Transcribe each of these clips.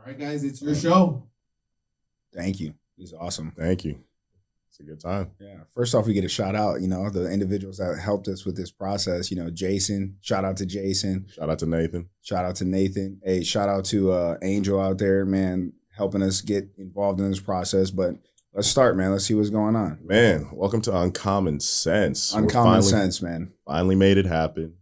right, guys, it's your show. Thank you. This is awesome. Thank you. It's a good time. Yeah. First off, we get a shout out, the individuals that helped us with this process. Jason, shout out to Jason. Shout out to Nathan. Shout out to Nathan. Hey, shout out to Angel out there, man, helping us get involved in this process. But let's start, man. Let's see what's going on. Man, welcome to Uncommon Sense. Uncommon Sense, man. Finally made it happen.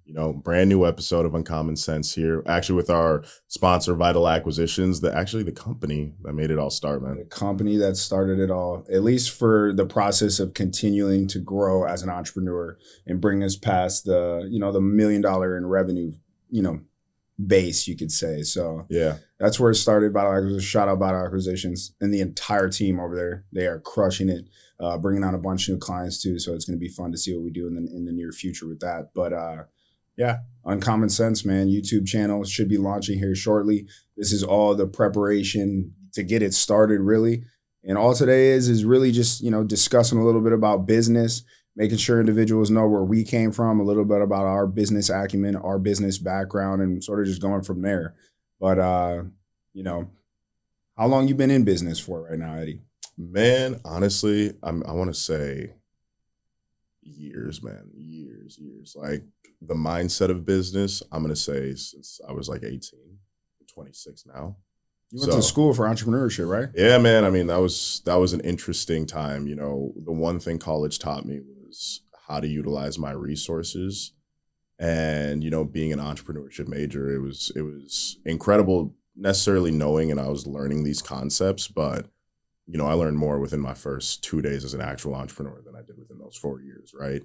Brand new episode of Uncommon Sense here. Actually, with our sponsor, Vital Acquisitions, the company that made it all start, man. The company that started it all, at least for the process of continuing to grow as an entrepreneur and bring us past the $1 million in revenue, base, you could say. So yeah, that's where it started. Vital Acquisitions. Shout out Vital Acquisitions and the entire team over there. They are crushing it, bringing on a bunch of new clients too. So it's going to be fun to see what we do in the near future with that. But yeah, Uncommon Sense, man. YouTube channel should be launching here shortly. This is all the preparation to get it started, really. And all today is really just, discussing a little bit about business, making sure individuals know where we came from, a little bit about our business acumen, our business background, and sort of just going from there. But, how long you been in business for right now, Eddie? Man, honestly, I want to say years, man. Years. Like the mindset of business, I'm going to say since I was like 18, 26 now. You went to school for entrepreneurship, right? Yeah, man. I mean, that was an interesting time. The one thing college taught me was how to utilize my resources. And, being an entrepreneurship major, it was incredible necessarily knowing and I was learning these concepts, but I learned more within my first 2 days as an actual entrepreneur than I did within those 4 years, right?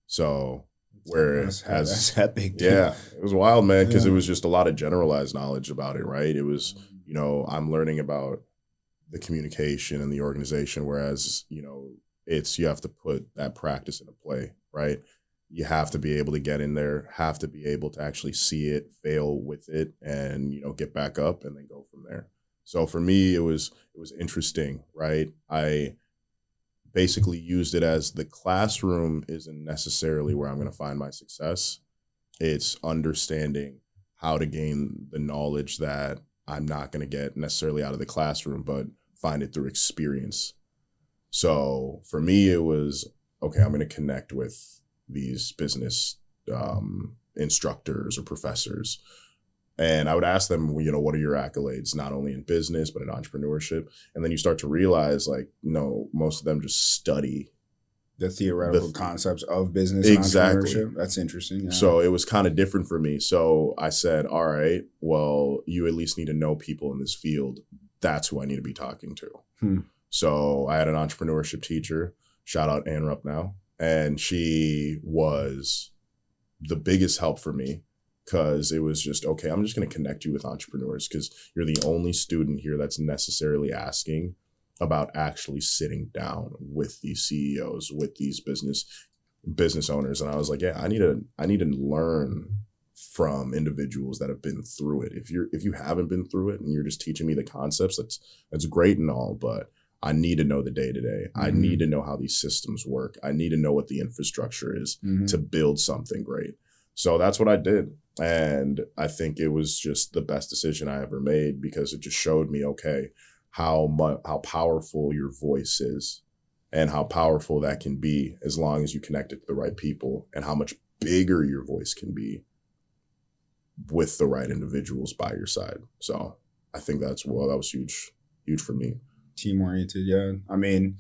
So that's epic, dude. Yeah, it was wild, man, because it was just a lot of generalized knowledge about it, right? It was, I'm learning about the communication and the organization, whereas, you have to put that practice into play, right? You have to be able to get in there, have to be able to actually see it, fail with it, and, get back up and then go from there. So for me, it was interesting, right? I basically used it as the classroom isn't necessarily where I'm going to find my success. It's understanding how to gain the knowledge that I'm not going to get necessarily out of the classroom, but find it through experience. So for me, it was, okay, I'm going to connect with these business instructors or professors. And I would ask them, what are your accolades, not only in business, but in entrepreneurship? And then you start to realize, most of them just study the theoretical concepts of business exactly. and entrepreneurship. That's interesting. Yeah. So it was kind of different for me. So I said, all right, well, you at least need to know people in this field. That's who I need to be talking to. So I had an entrepreneurship teacher, shout out Ann Rupp now. And she was the biggest help for me. Because it was just, okay, I'm just going to connect you with entrepreneurs because you're the only student here that's necessarily asking about actually sitting down with these CEOs, with these business owners. And I was like, yeah, I need to learn from individuals that have been through it. If you haven't been through it and you're just teaching me the concepts, that's great and all, but I need to know the day-to-day. I need to know how these systems work. I need to know what the infrastructure is to build something great. So that's what I did. And I think it was just the best decision I ever made because it just showed me, okay, how powerful your voice is and how powerful that can be as long as you connect it to the right people and how much bigger your voice can be with the right individuals by your side. So I think that was huge for me. Team-oriented, yeah. I mean,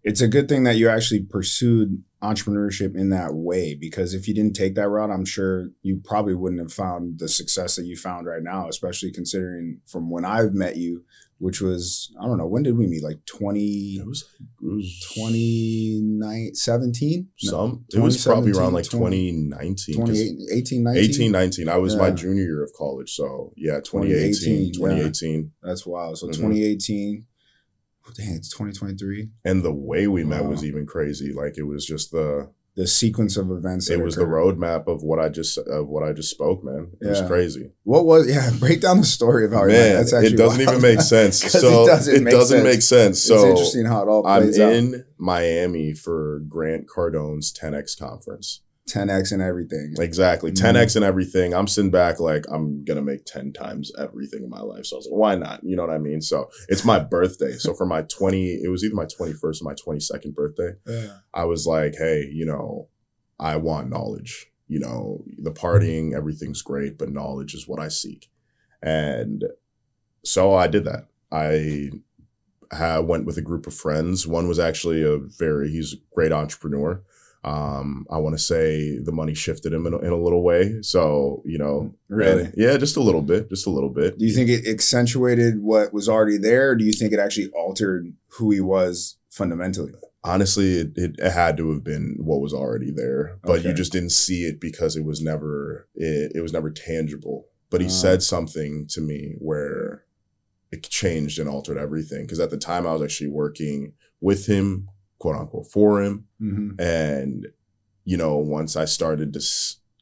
it's a good thing that you actually pursued entrepreneurship in that way, because if you didn't take that route, I'm sure you probably wouldn't have found the success that you found right now, especially considering from when I've met you, which was, I don't know, when did we meet? Like 2017? It was probably around like 2019. 2018, 19. I was my junior year of college. So yeah, 2018. Yeah. That's wild. So 2018. Dang, it's 2023. And the way we met was even crazy. Like it was just the sequence of events. It was the roadmap of what I just spoke, man. It was crazy. Break down the story of how that's actually it doesn't even make sense. So it doesn't make sense. So it's interesting how it all plays I'm out. in Miami for Grant Cardone's 10X conference. 10x and everything. Exactly. 10x and everything. I'm sitting back like, I'm going to make 10 times everything in my life. So I was like, why not? You know what I mean? So it's my birthday. So for my it was either my 21st or my 22nd birthday. Yeah. I was like, hey, you know, I want knowledge. You know, the partying, everything's great, but knowledge is what I seek. And so I did that. I went with a group of friends. One was actually he's a great entrepreneur. I want to say the money shifted him in a little way. So, you know, really? Yeah, just a little bit. Do you think it accentuated what was already there? Or do you think it actually altered who he was fundamentally? Honestly, it had to have been what was already there, but you just didn't see it because it was never tangible. But he said something to me where it changed and altered everything. Because at the time I was actually working with him, quote unquote, for him. Mm-hmm. And, you know, once I started to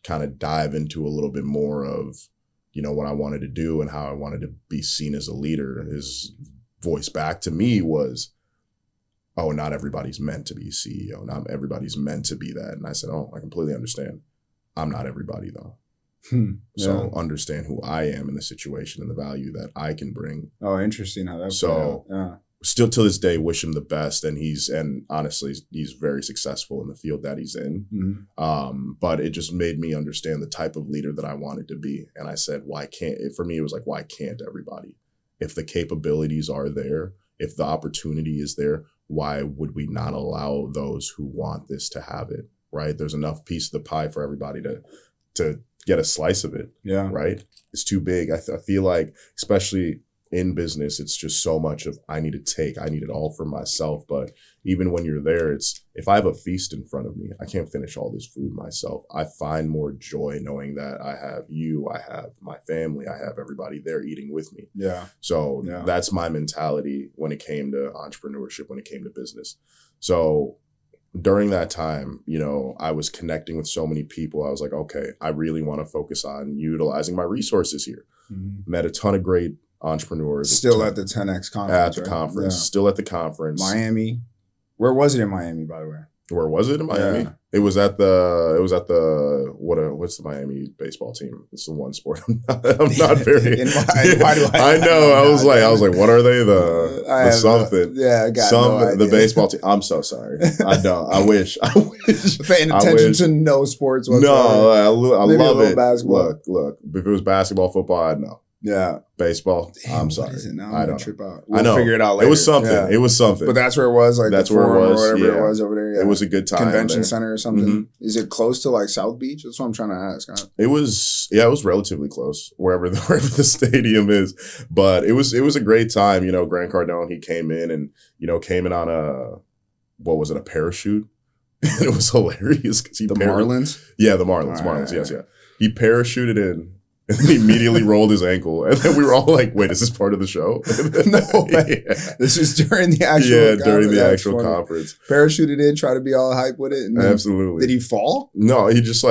kind of dive into a little bit more of, you know, what I wanted to do and how I wanted to be seen as a leader, his voice back to me was, oh, not everybody's meant to be a CEO. Not everybody's meant to be that. And I said, oh, I completely understand. I'm not everybody though. So understand who I am in the situation and the value that I can bring. Oh, interesting how that. So still to this day, wish him the best. And honestly, he's very successful in the field that he's in. Mm-hmm. But it just made me understand the type of leader that I wanted to be. And I said, for me, it was like, why can't everybody? If the capabilities are there, if the opportunity is there, why would we not allow those who want this to have it? Right? There's enough piece of the pie for everybody to get a slice of it. Yeah. Right. It's too big. I feel like, especially in business, it's just so much of I need it all for myself. But even when you're there, it's if I have a feast in front of me, I can't finish all this food myself. I find more joy knowing that I have you, I have my family, I have everybody there eating with me. Yeah. So that's my mentality when it came to entrepreneurship, when it came to business. So during that time, you know, I was connecting with so many people. I was like, okay, I really want to focus on utilizing my resources here. Mm-hmm. Met a ton of great entrepreneurs. Still at the 10X conference. At the conference. Yeah. Still at the conference. Miami. Where was it in Miami, by the way? Where was it in Miami? Yeah. It was at what's the Miami baseball team? It's the one sport I'm not very. Why do I know. I was like, what are they? The something. I got no idea. The baseball team. I'm so sorry. I don't. I wish. Paying attention to no sports whatsoever. No, I love it. Basketball. Look. If it was basketball, football, I'd know. Yeah. Baseball. Damn, I'm sorry. What is it now? I don't trip out. I know. Figure it out later. It was something. Yeah. It was something. But that's where it was. Like that's where it was. Or whatever it was over there. Yeah. It was a good time. Convention center or something. Mm-hmm. Is it close to like South Beach? That's what I'm trying to ask. It was relatively close wherever the stadium is. But it was a great time. You know, Grant Cardone, he came in on a parachute. And it was hilarious because Marlins? Yeah, the Marlins. Marlins. Yes, yeah. He parachuted in. And then he immediately rolled his ankle. And then we were all like, wait, is this part of the show? No, This is during the actual conference. During the actual conference. Parachuted in, try to be all hype with it. And absolutely. Did he fall? No, he just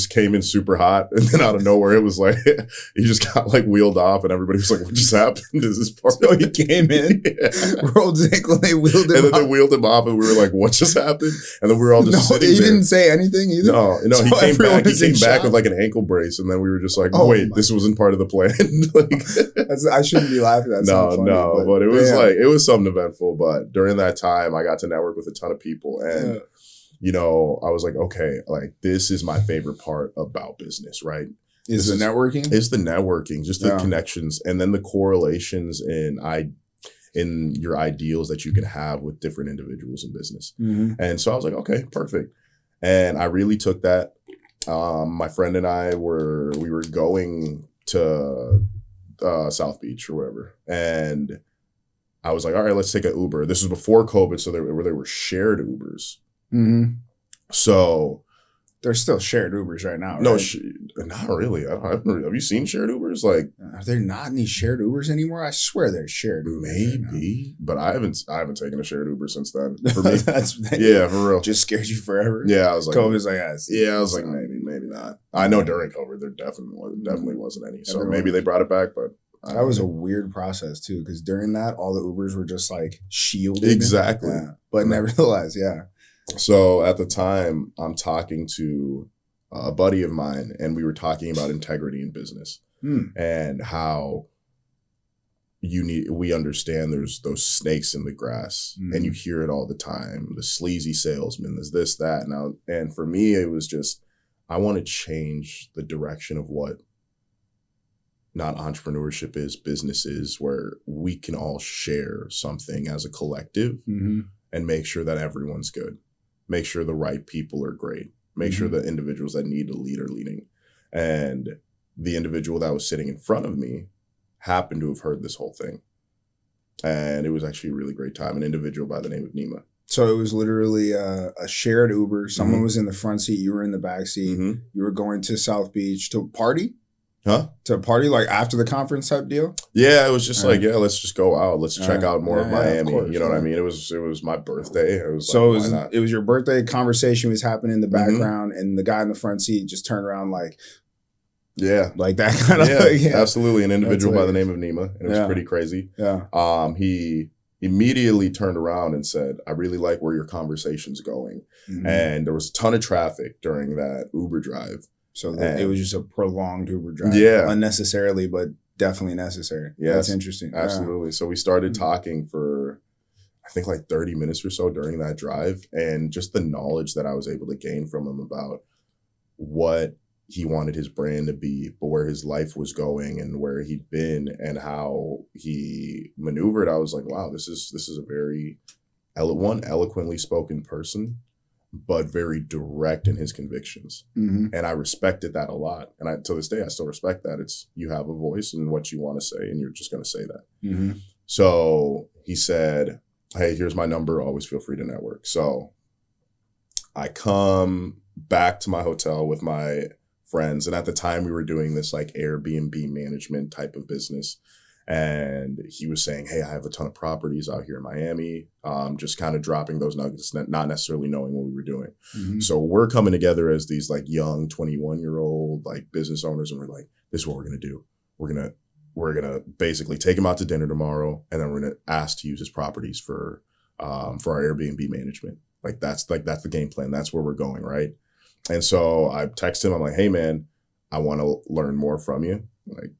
came in super hot. And then out of nowhere, it was like, he just got like wheeled off. And everybody was like, what just happened? Is this part So he came in, rolled his ankle, and they wheeled him off. And then they wheeled him off. And we were like, what just happened? And then we were all just sitting there. He didn't say anything either? No, so he came back. He came back with like an ankle brace. And then we were just like, wait, this wasn't part of the plan. I shouldn't be laughing at that. No, but it was it was something eventful. But during that time, I got to network with a ton of people, and you know, I was like, okay, like this is my favorite part about business, right? Is the networking? It's the networking, just the connections, and then the correlations in your ideals that you can have with different individuals in business. Mm-hmm. And so I was like, okay, perfect. And I really took that. My friend and I were going to South Beach or whatever. And I was like, all right, let's take an Uber. This was before COVID, so there were shared Ubers. Mm-hmm. So there's still shared Ubers right now, right? No, not really. Have you seen shared Ubers? Like, are there not any shared Ubers anymore? I swear there's shared Ubers. Maybe, but I haven't taken a shared Uber since then. For me, yeah, for real. Just scared you forever. Yeah, I was like, COVID's like, I was like, maybe not. I know during COVID there definitely wasn't any. So maybe they brought it back, but. That was a weird process too, because during that, all the Ubers were just like shielded. Exactly. But nevertheless, So at the time, I'm talking to a buddy of mine, and we were talking about integrity in business and how we understand there's those snakes in the grass and you hear it all the time. The sleazy salesman, there's this, that. And for me, it was just, I want to change the direction of what not entrepreneurship is, business is, where we can all share something as a collective and make sure that everyone's good. Make sure the right people are great. Make sure the individuals that need to lead are leading. And the individual that was sitting in front of me happened to have heard this whole thing. And it was actually a really great time. An individual by the name of Nima. So it was literally a shared Uber. Someone was in the front seat. You were in the back seat. You were going to South Beach to party? Huh? To party, like after the conference type deal? Yeah, it was just like, let's just go out. Let's check out more of Miami. Of course, you know what I mean? It was my birthday. It was so like, it was your birthday. Conversation was happening in the background, and the guy in the front seat just turned around like that kind of absolutely. An individual by the name of Nima, and it was pretty crazy. He immediately turned around and said, I really like where your conversation's going. And there was a ton of traffic during that Uber drive. So it was just a prolonged Uber drive. Yeah. Unnecessarily, but definitely necessary. Yeah. That's interesting. Absolutely. So we started talking for, I think, like 30 minutes or so during that drive. And just the knowledge that I was able to gain from him about what he wanted his brand to be, but where his life was going and where he'd been and how he maneuvered. I was like, wow, this is a very eloquently spoken person, but very direct in his convictions. And I respected that a lot. And to this day, I still respect that. It's, you have a voice and what you want to say, and you're just going to say that. So he said, hey, here's my number. Always feel free to network. So I come back to my hotel with my friends. And at the time we were doing this like Airbnb management type of business. And he was saying, hey, I have a ton of properties out here in Miami. Just kind of dropping those nuggets, not necessarily knowing what we were doing. So we're coming together as these like young 21-year-old like business owners. And we're like, this is what we're going to do. We're going to basically take him out to dinner tomorrow. And then we're going to ask to use his properties for our Airbnb management. That's the game plan. That's where we're going. Right. And so I text him. I'm like, hey, man, I want to learn more from you. Like,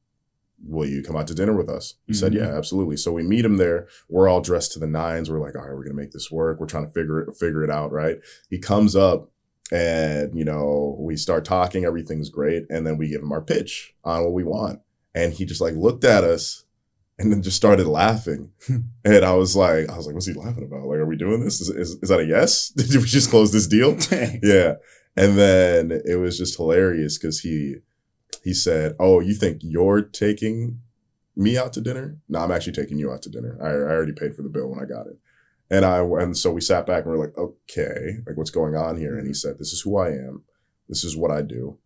will you come out to dinner with us? He said, yeah, absolutely. So we meet him there. We're all dressed to the nines. We're like, all right, we're going to make this work. We're trying to figure it out. Right. He comes up and, we start talking. Everything's great. And then we give him our pitch on what we want. And he just like looked at us and then just started laughing. And I was like, what's he laughing about? Like, are we doing this? Is that a yes? Did we just close this deal? Yeah. And then it was just hilarious because he said, oh, you think you're taking me out to dinner? No, I'm actually taking you out to dinner. I already paid for the bill when I got it. And so we sat back and we're like, okay, like what's going on here? And he said, this is who I am. This is what I do.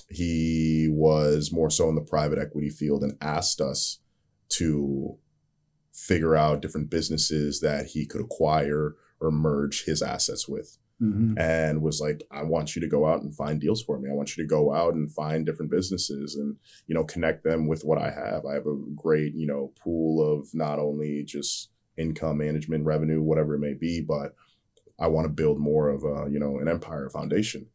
He was more so in the private equity field and asked us to figure out different businesses that he could acquire or merge his assets with. And was like, I want you to go out and find deals for me. I want you to go out and find different businesses and, connect them with what I have. I have a great, pool of not only just income, management, revenue, whatever it may be, but I want to build more of a, an empire, a foundation.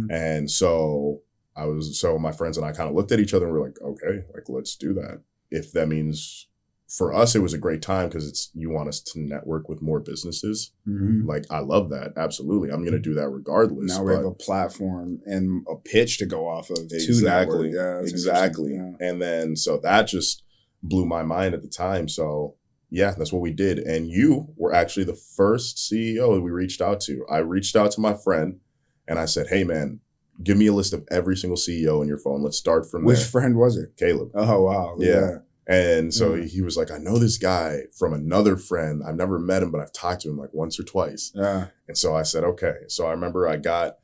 And so my friends and I kind of looked at each other and we're like, okay, like, let's do that. If that means for us, it was a great time because you want us to network with more businesses. Like, I love that. Absolutely. I'm going to do that regardless. Now we have a platform and a pitch to go off of. Exactly. Yeah, exactly. Yeah. And then, so that just blew my mind at the time. So yeah, that's what we did. And you were actually the first CEO that we reached out to. I reached out to my friend and I said, hey man, give me a list of every single CEO in your phone. Let's start from there. Which friend was it? Caleb. Oh, wow. Yeah. And so he was like, I know this guy from another friend. I've never met him, but I've talked to him like once or twice. Yeah. And so I said, okay. So I remember I got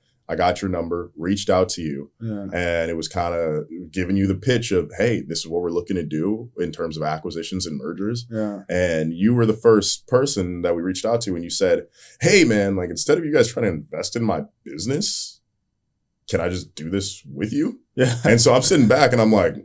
your number, reached out to you, and it was kind of giving you the pitch of, hey, this is what we're looking to do in terms of acquisitions and mergers. Yeah. And you were the first person that we reached out to and you said, hey man, like instead of you guys trying to invest in my business, can I just do this with you? Yeah. And so I'm sitting back and I'm like,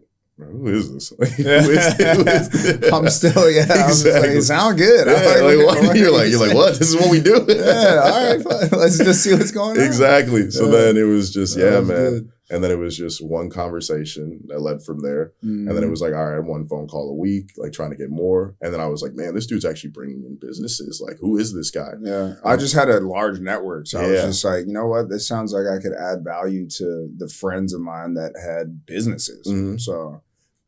who is this? Like, who is this? I'm still, Exactly. I'm just like, it sound good. Yeah, you're like, what? This is what we do? Yeah, all right, fine. Let's just see what's going on. Exactly. So then it was just, man. Good. And then it was just one conversation that led from there. And then it was like, all right, one phone call a week, like trying to get more. And then I was like, man, this dude's actually bringing in businesses. Like, who is this guy? Yeah. I just had a large network. So I was just like, you know what? This sounds like I could add value to the friends of mine that had businesses. So,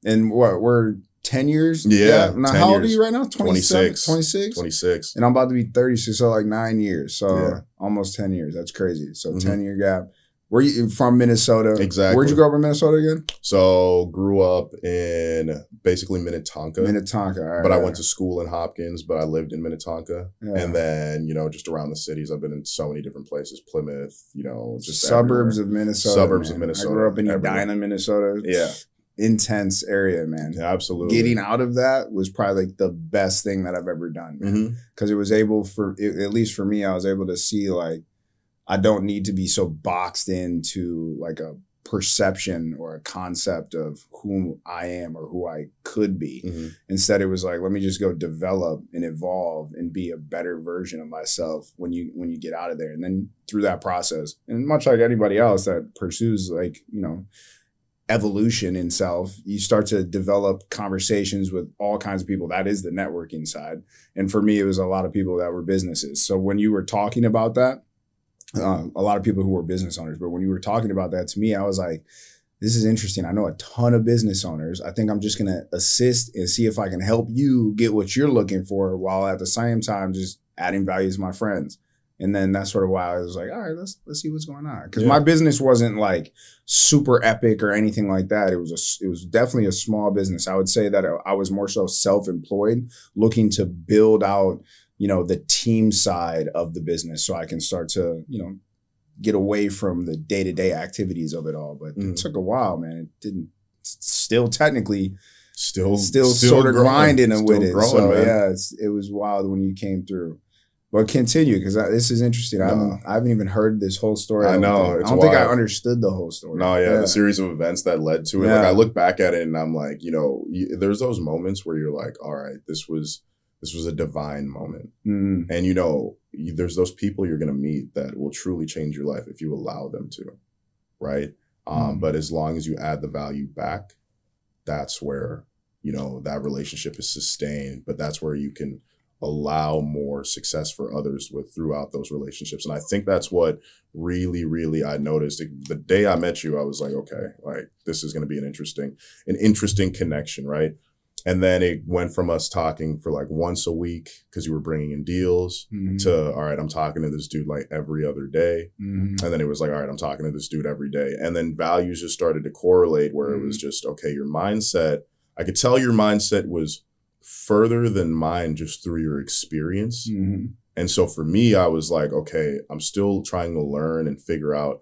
and we're 10 years? Yeah. Now, how old are you right now? 26. 26. And I'm about to be 36, so like 9 years. So almost 10 years. That's crazy. So 10-year gap. Were you from Minnesota? Exactly. Where'd you grow up in Minnesota again? So grew up in basically Minnetonka. Minnetonka, all right. But I went to school in Hopkins, but I lived in Minnetonka. Yeah. And then, just around the cities, I've been in so many different places. Plymouth, just suburbs everywhere. of Minnesota. Suburbs of Minnesota. I grew up in Edina, Minnesota. Yeah. Intense area, man. Yeah, absolutely. Getting out of that was probably like the best thing that I've ever done, man. Because it was able at least for me, I was able to see like, I don't need to be so boxed into like a perception or a concept of who I am or who I could be. Instead, it was like, let me just go develop and evolve and be a better version of myself when you get out of there. And then through that process, and much like anybody else that pursues like, evolution in self, you start to develop conversations with all kinds of people. That is the networking side. And for me, it was a lot of people that were businesses. So when you were talking about that, a lot of people who were business owners, but when you were talking about that to me, I was like, this is interesting. I know a ton of business owners. I think I'm just going to assist and see if I can help you get what you're looking for while at the same time just adding value to my friends. And then that's sort of why I was like, all right, let's see what's going on. Because my business wasn't like super epic or anything like that. It was definitely a small business. I would say that I was more so self-employed, looking to build out the team side of the business so I can start to, get away from the day-to-day activities of it all. But it took a while, man. It didn't still technically still sort of grinding with it. So man. It was wild when you came through. But continue, because this is interesting. I haven't even heard this whole story. I know. I don't think I understood the whole story. No, the series of events that led to it. Like I look back at it and I'm like, there's those moments where you're like, all right, this was a divine moment. And there's those people you're going to meet that will truly change your life if you allow them to, right? But as long as you add the value back, that's where, that relationship is sustained. But that's where you can allow more success for others throughout those relationships. And I think that's what really, really I noticed. The day I met you, I was like, okay, like this is going to be an interesting connection, right? And then it went from us talking for like once a week because you were bringing in deals to, all right, I'm talking to this dude like every other day. And then it was like, all right, I'm talking to this dude every day. And then values just started to correlate where it was just, okay, your mindset, I could tell your mindset was further than mine just through your experience. And so for me, I was like, okay, I'm still trying to learn and figure out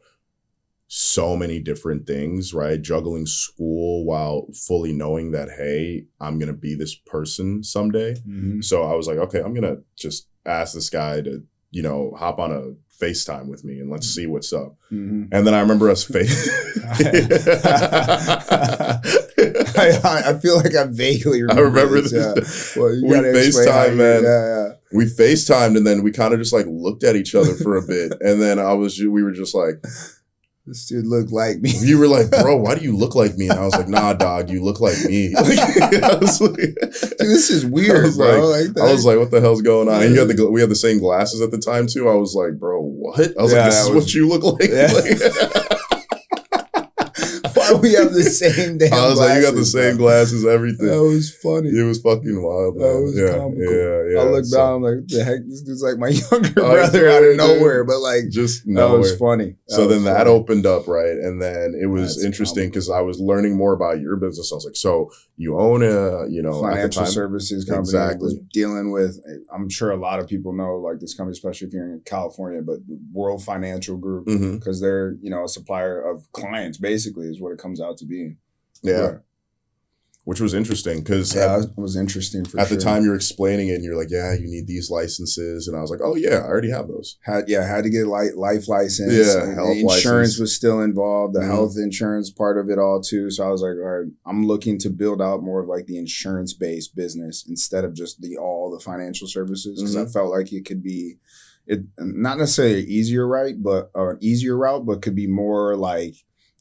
so many different things, right? Juggling school while fully knowing that, hey, I'm going to be this person someday. So I was like, okay, I'm going to just ask this guy to, hop on a FaceTime with me and let's see what's up. And then I remember us I feel like I vaguely remember this. Yeah. Well, we FaceTime, man. We FaceTimed and then we kind of just like looked at each other for a bit. And then we were just like, this dude looked like me. You were like, bro, why do you look like me? And I was like, nah, dog, you look like me. I was like, dude, this is weird, bro. I was like, what the hell's going on? And we had the same glasses at the time too. I was like, bro, what? I was like, this is what you look like. Why we have the same damn I was glasses, like, you got the same glasses, everything. That was funny. It was fucking wild, man. That was comical. Yeah. I looked down, I'm like, the heck, this dude's like my younger brother out of nowhere, but like, just nowhere. That was funny. That opened up, right? And then it was interesting because I was learning more about your business. I was like, so you own a, financial services company. Exactly. Was dealing with, I'm sure a lot of people know like this company, especially if you're in California, but World Financial Group, because they're, a supplier of clients basically is what it comes out to be. Yeah. which was interesting because it was interesting for at sure. the time you're explaining it and you're like, yeah, you need these licenses. And I was like, oh yeah, I already have those. Had to get life license. Yeah, health insurance license was still involved, the Mhm. health insurance part of it all too. So I was like, all right, I'm looking to build out more of like the insurance based business instead of just all the financial services, because I felt like it could be not necessarily an easier route, but could be more like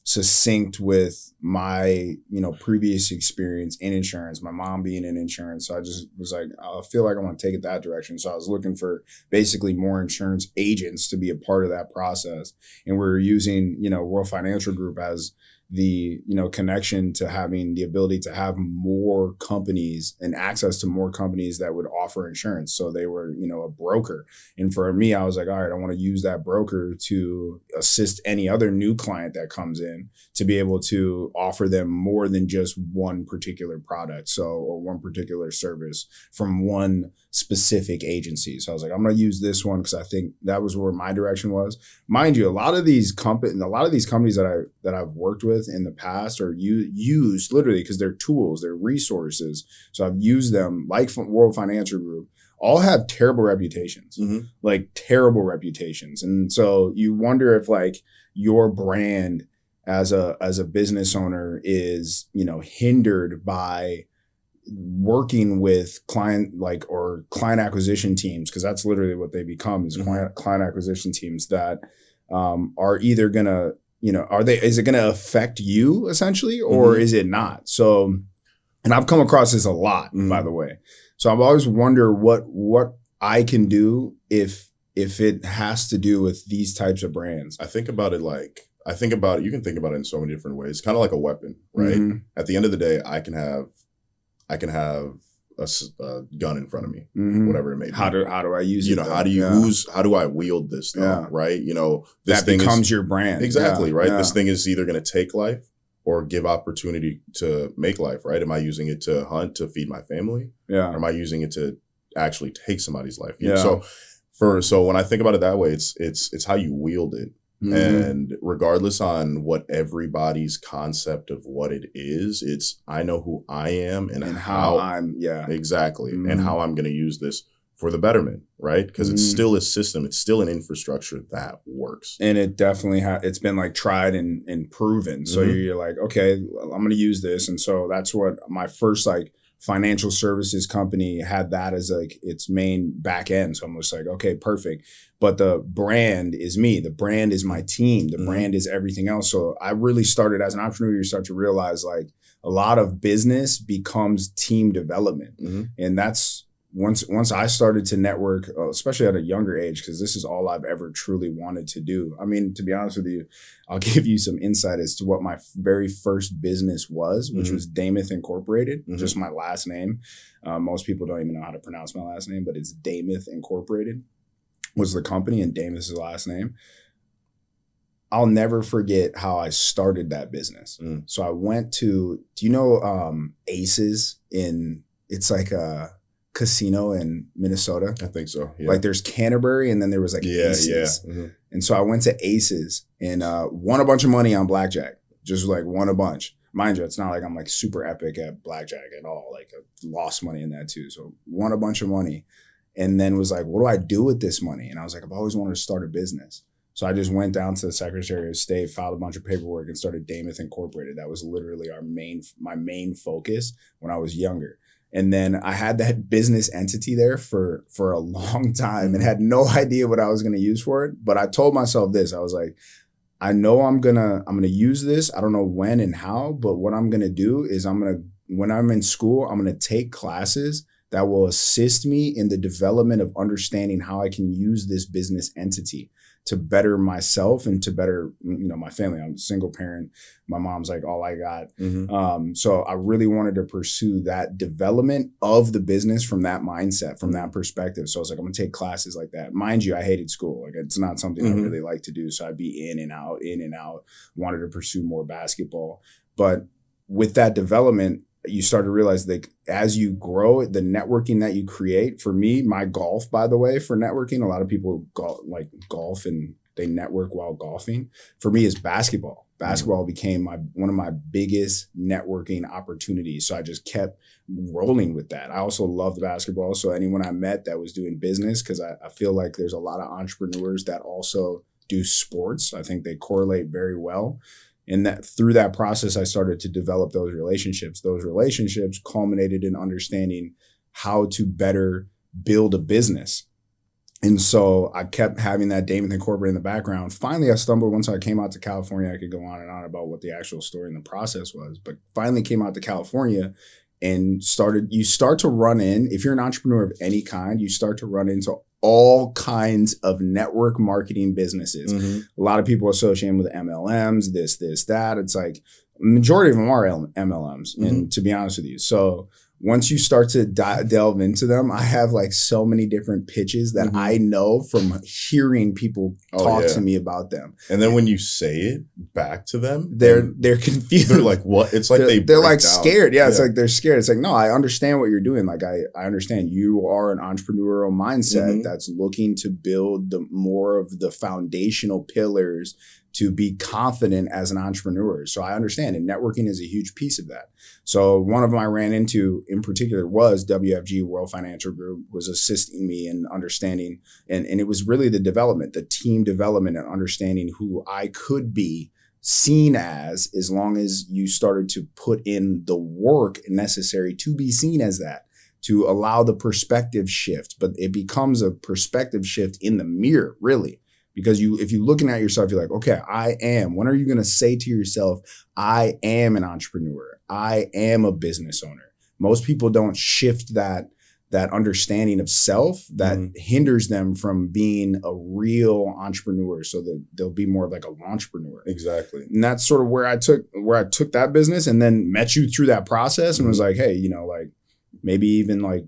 succinct with my previous experience in insurance, my mom being in insurance. So I just was like, I feel like I want to take it that direction. So I was looking for basically more insurance agents to be a part of that process, and we're using World Financial Group as the connection to having the ability to have more companies and access to more companies that would offer insurance. So they were a broker, and for me, I was like, all right, I want to use that broker to assist any other new client that comes in to be able to offer them more than just one particular product, or one particular service from one specific agency. So I was like, I'm going to use this one because I think that was where my direction was. Mind you, a lot of these companies that I've worked with in the past are used literally because they're tools, they're resources. So I've used them, like World Financial Group, all have terrible reputations, like terrible reputations. And so you wonder if like your brand as a business owner is, hindered by working with client acquisition teams, because that's literally what they become, is client acquisition teams that are either gonna, is it gonna affect you essentially, or is it not? So, and I've come across this a lot, by the way. So I've always wondered what I can do if it has to do with these types of brands. You can think about it in so many different ways, kind of like a weapon, right? At the end of the day, I can have a gun in front of me, whatever it may be. How do I use it? How do I wield this though, right? This that thing becomes your brand. Exactly, right? Yeah. This thing is either going to take life or give opportunity to make life, right? Am I using it to hunt, to feed my family? Yeah. Or am I using it to actually take somebody's life? So when I think about it that way, it's how you wield it. And regardless on what everybody's concept of what it is, it's I know who I am and how I'm exactly and how I'm going to use this for the betterment, right? Because it's still a system, it's still an infrastructure that works. And it definitely it's been like tried and proven. So you're like, okay, I'm going to use this. And so that's what my first like financial services company had, that as like its main back end. So I'm just like, okay, perfect. But the brand is me. The brand is my team. The brand is everything else. So I really started as an entrepreneur, you start to realize like a lot of business becomes team development. And that's once I started to network, especially at a younger age, because this is all I've ever truly wanted to do. I mean, to be honest with you, I'll give you some insight as to what my very first business was, which was Damuth Incorporated, just my last name. Most people don't even know how to pronounce my last name, but it's Damuth Incorporated was the company, and Damuth is the last name. I'll never forget how I started that business. So I went to, do you know Aces it's like a casino in Minnesota? I think so. Yeah. Like there's Canterbury and then there was like Aces. Yeah. And so I went to Aces and won a bunch of money on blackjack. Just like won a bunch. Mind you, it's not like I'm like super epic at blackjack at all. Like I lost money in that too. So won a bunch of money and then was like, what do I do with this money? And I was like, I've always wanted to start a business. So I just went down to the Secretary of State, filed a bunch of paperwork, and started Damuth Incorporated. That was literally my main focus when I was younger. And then I had that business entity there for a long time and had no idea what I was going to use for it. But I told myself this. I was like, I know I'm gonna use this. I don't know when and how, but what I'm gonna do is when I'm in school, I'm gonna take classes that will assist me in the development of understanding how I can use this business entity to better myself and to better, my family. I'm a single parent. My mom's like all I got. So I really wanted to pursue that development of the business from that mindset, from that perspective. So I was like, I'm gonna take classes like that. Mind you, I hated school. Like it's not something I really like to do. So I'd be in and out, wanted to pursue more basketball. But with that development, you start to realize like as you grow, the networking that you create. For me, my golf, by the way, for networking, a lot of people golf and they network while golfing. For me, is basketball. Basketball became one of my biggest networking opportunities. So I just kept rolling with that. I also loved basketball. So anyone I met that was doing business, because I feel like there's a lot of entrepreneurs that also do sports. I think they correlate very well. And that through that process, I started to develop those relationships. Those relationships culminated in understanding how to better build a business. And so I kept having that Damuth and corporate in the background. Finally, I stumbled once I came out to California. I could go on and on about what the actual story and the process was, but finally came out to California and you start to run in, if you're an entrepreneur of any kind, you start to run into all kinds of network marketing businesses. A lot of people associate with MLMs, this, that. It's like majority of them are MLMs, and to be honest with you. So once you start to delve into them, I have like so many different pitches that I know from hearing people talk to me about them. And then when you say it back to them, they're confused. They're like, what? It's like they're like scared. Yeah, it's like they're scared. It's like, no, I understand what you're doing. Like I understand you are an entrepreneurial mindset that's looking to build more of the foundational pillars to be confident as an entrepreneur. So I understand, and networking is a huge piece of that. So one of them I ran into in particular was WFG, World Financial Group, was assisting me in understanding, and it was really the development, the team development, and understanding who I could be seen as long as you started to put in the work necessary to be seen as that, to allow the perspective shift. But it becomes a perspective shift in the mirror, really. Because if you're looking at yourself, you're like, okay, when are you going to say to yourself, I am an entrepreneur. I am a business owner. Most people don't shift that understanding of self that hinders them from being a real entrepreneur. So that they'll be more of like a launchpreneur. Exactly. And that's sort of where I took that business, and then met you through that process and was like, hey, like maybe even like,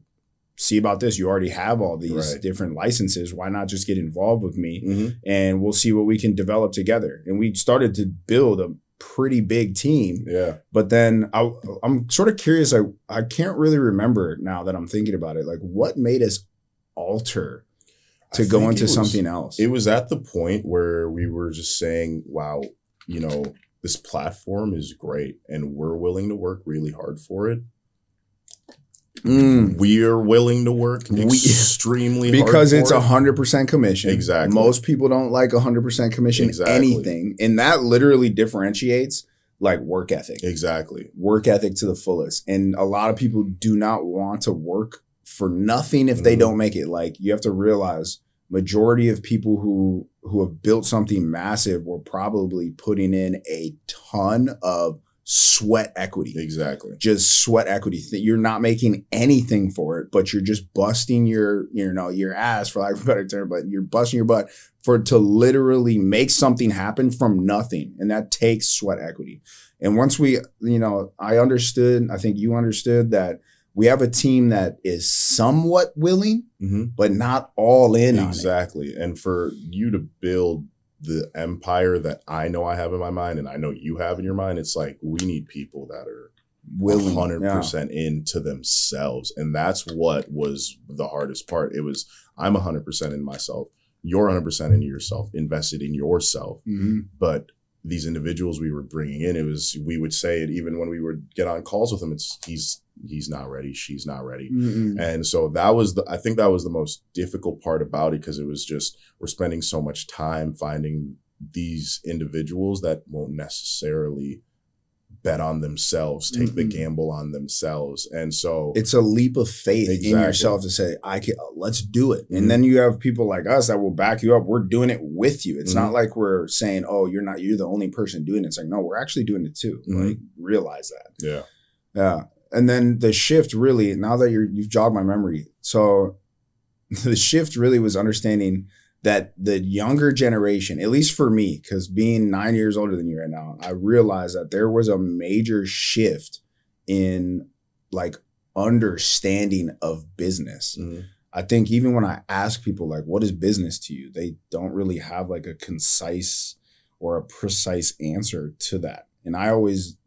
see about this. You already have all these different licenses. Why not just get involved with me and we'll see what we can develop together. And we started to build a pretty big team. Yeah. But then I'm sort of curious. I can't really remember now that I'm thinking about it. Like what made us alter to go into something else? It was at the point where we were just saying, wow, this platform is great and we're willing to work really hard for it. We're willing to work extremely hard because it's 100% commission. Exactly. Most people don't like 100% commission anything, and that literally differentiates like work ethic. Exactly. Work ethic to the fullest, and a lot of people do not want to work for nothing if they don't make it. Like you have to realize, majority of people who have built something massive were probably putting in a ton of sweat equity. Exactly. Just sweat equity. You're not making anything for it, but you're just busting your ass, for lack of a better term, but you're busting your butt to literally make something happen from nothing. And that takes sweat equity. And once I understood, I think you understood that we have a team that is somewhat willing, but not all in on it. Exactly. And for you to build the empire that I know I have in my mind and I know you have in your mind, it's like we need people that are willing 100% into themselves. And that's what was the hardest part. It was, I'm 100% in myself. You're 100% into yourself, invested in yourself. But these individuals we were bringing in, we would say it even when we would get on calls with them, he's not ready, she's not ready. And so I think that was the most difficult part about it, because it was just, we're spending so much time finding these individuals that won't necessarily bet on themselves, take the gamble on themselves. And so it's a leap of faith in yourself to say, let's do it. And then you have people like us that will back you up. We're doing it with you. It's not like we're saying, oh, you're the only person doing it. It's like, no, we're actually doing it too. Like, realize that. Yeah. And then the shift really, now that you've jogged my memory. So the shift really was understanding that the younger generation, at least for me, because being 9 years older than you right now, I realized that there was a major shift in like understanding of business. I think even when I ask people like, what is business to you? They don't really have like a concise or a precise answer to that. And I always,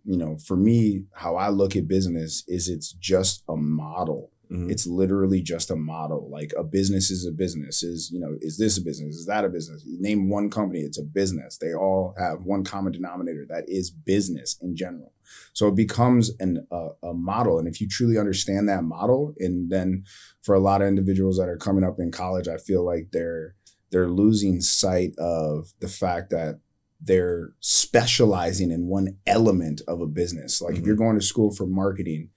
for me, how I look at business is it's just a model Mm-hmm. It's literally just a model. Like a business is a business. Is this a business? Is that a business? You name one company, it's a business. They all have one common denominator that is business in general. So it becomes a model. And if you truly understand that model, and then for a lot of individuals that are coming up in college, I feel like they're losing sight of the fact that they're specializing in one element of a business. Like if you're going to school for marketing,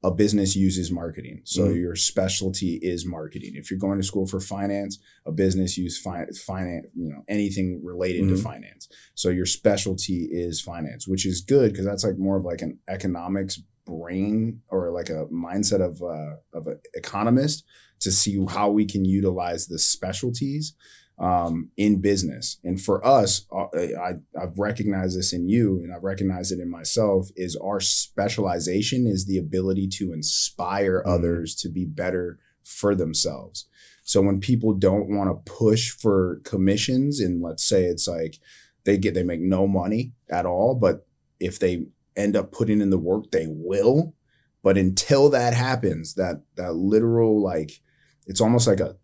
a business uses marketing. So your specialty is marketing. If you're going to school for finance, a business uses finance, anything related to finance. So your specialty is finance, which is good because that's like more of like an economics brain or like a mindset of an economist to see how we can utilize the specialties in business. And for us, I've recognized this in you and I've recognized it in myself, is our specialization is the ability to inspire others to be better for themselves. So when people don't want to push for commissions, and let's say it's like they make no money at all, but if they end up putting in the work, they will. But until that happens, that literal, like, it's almost like a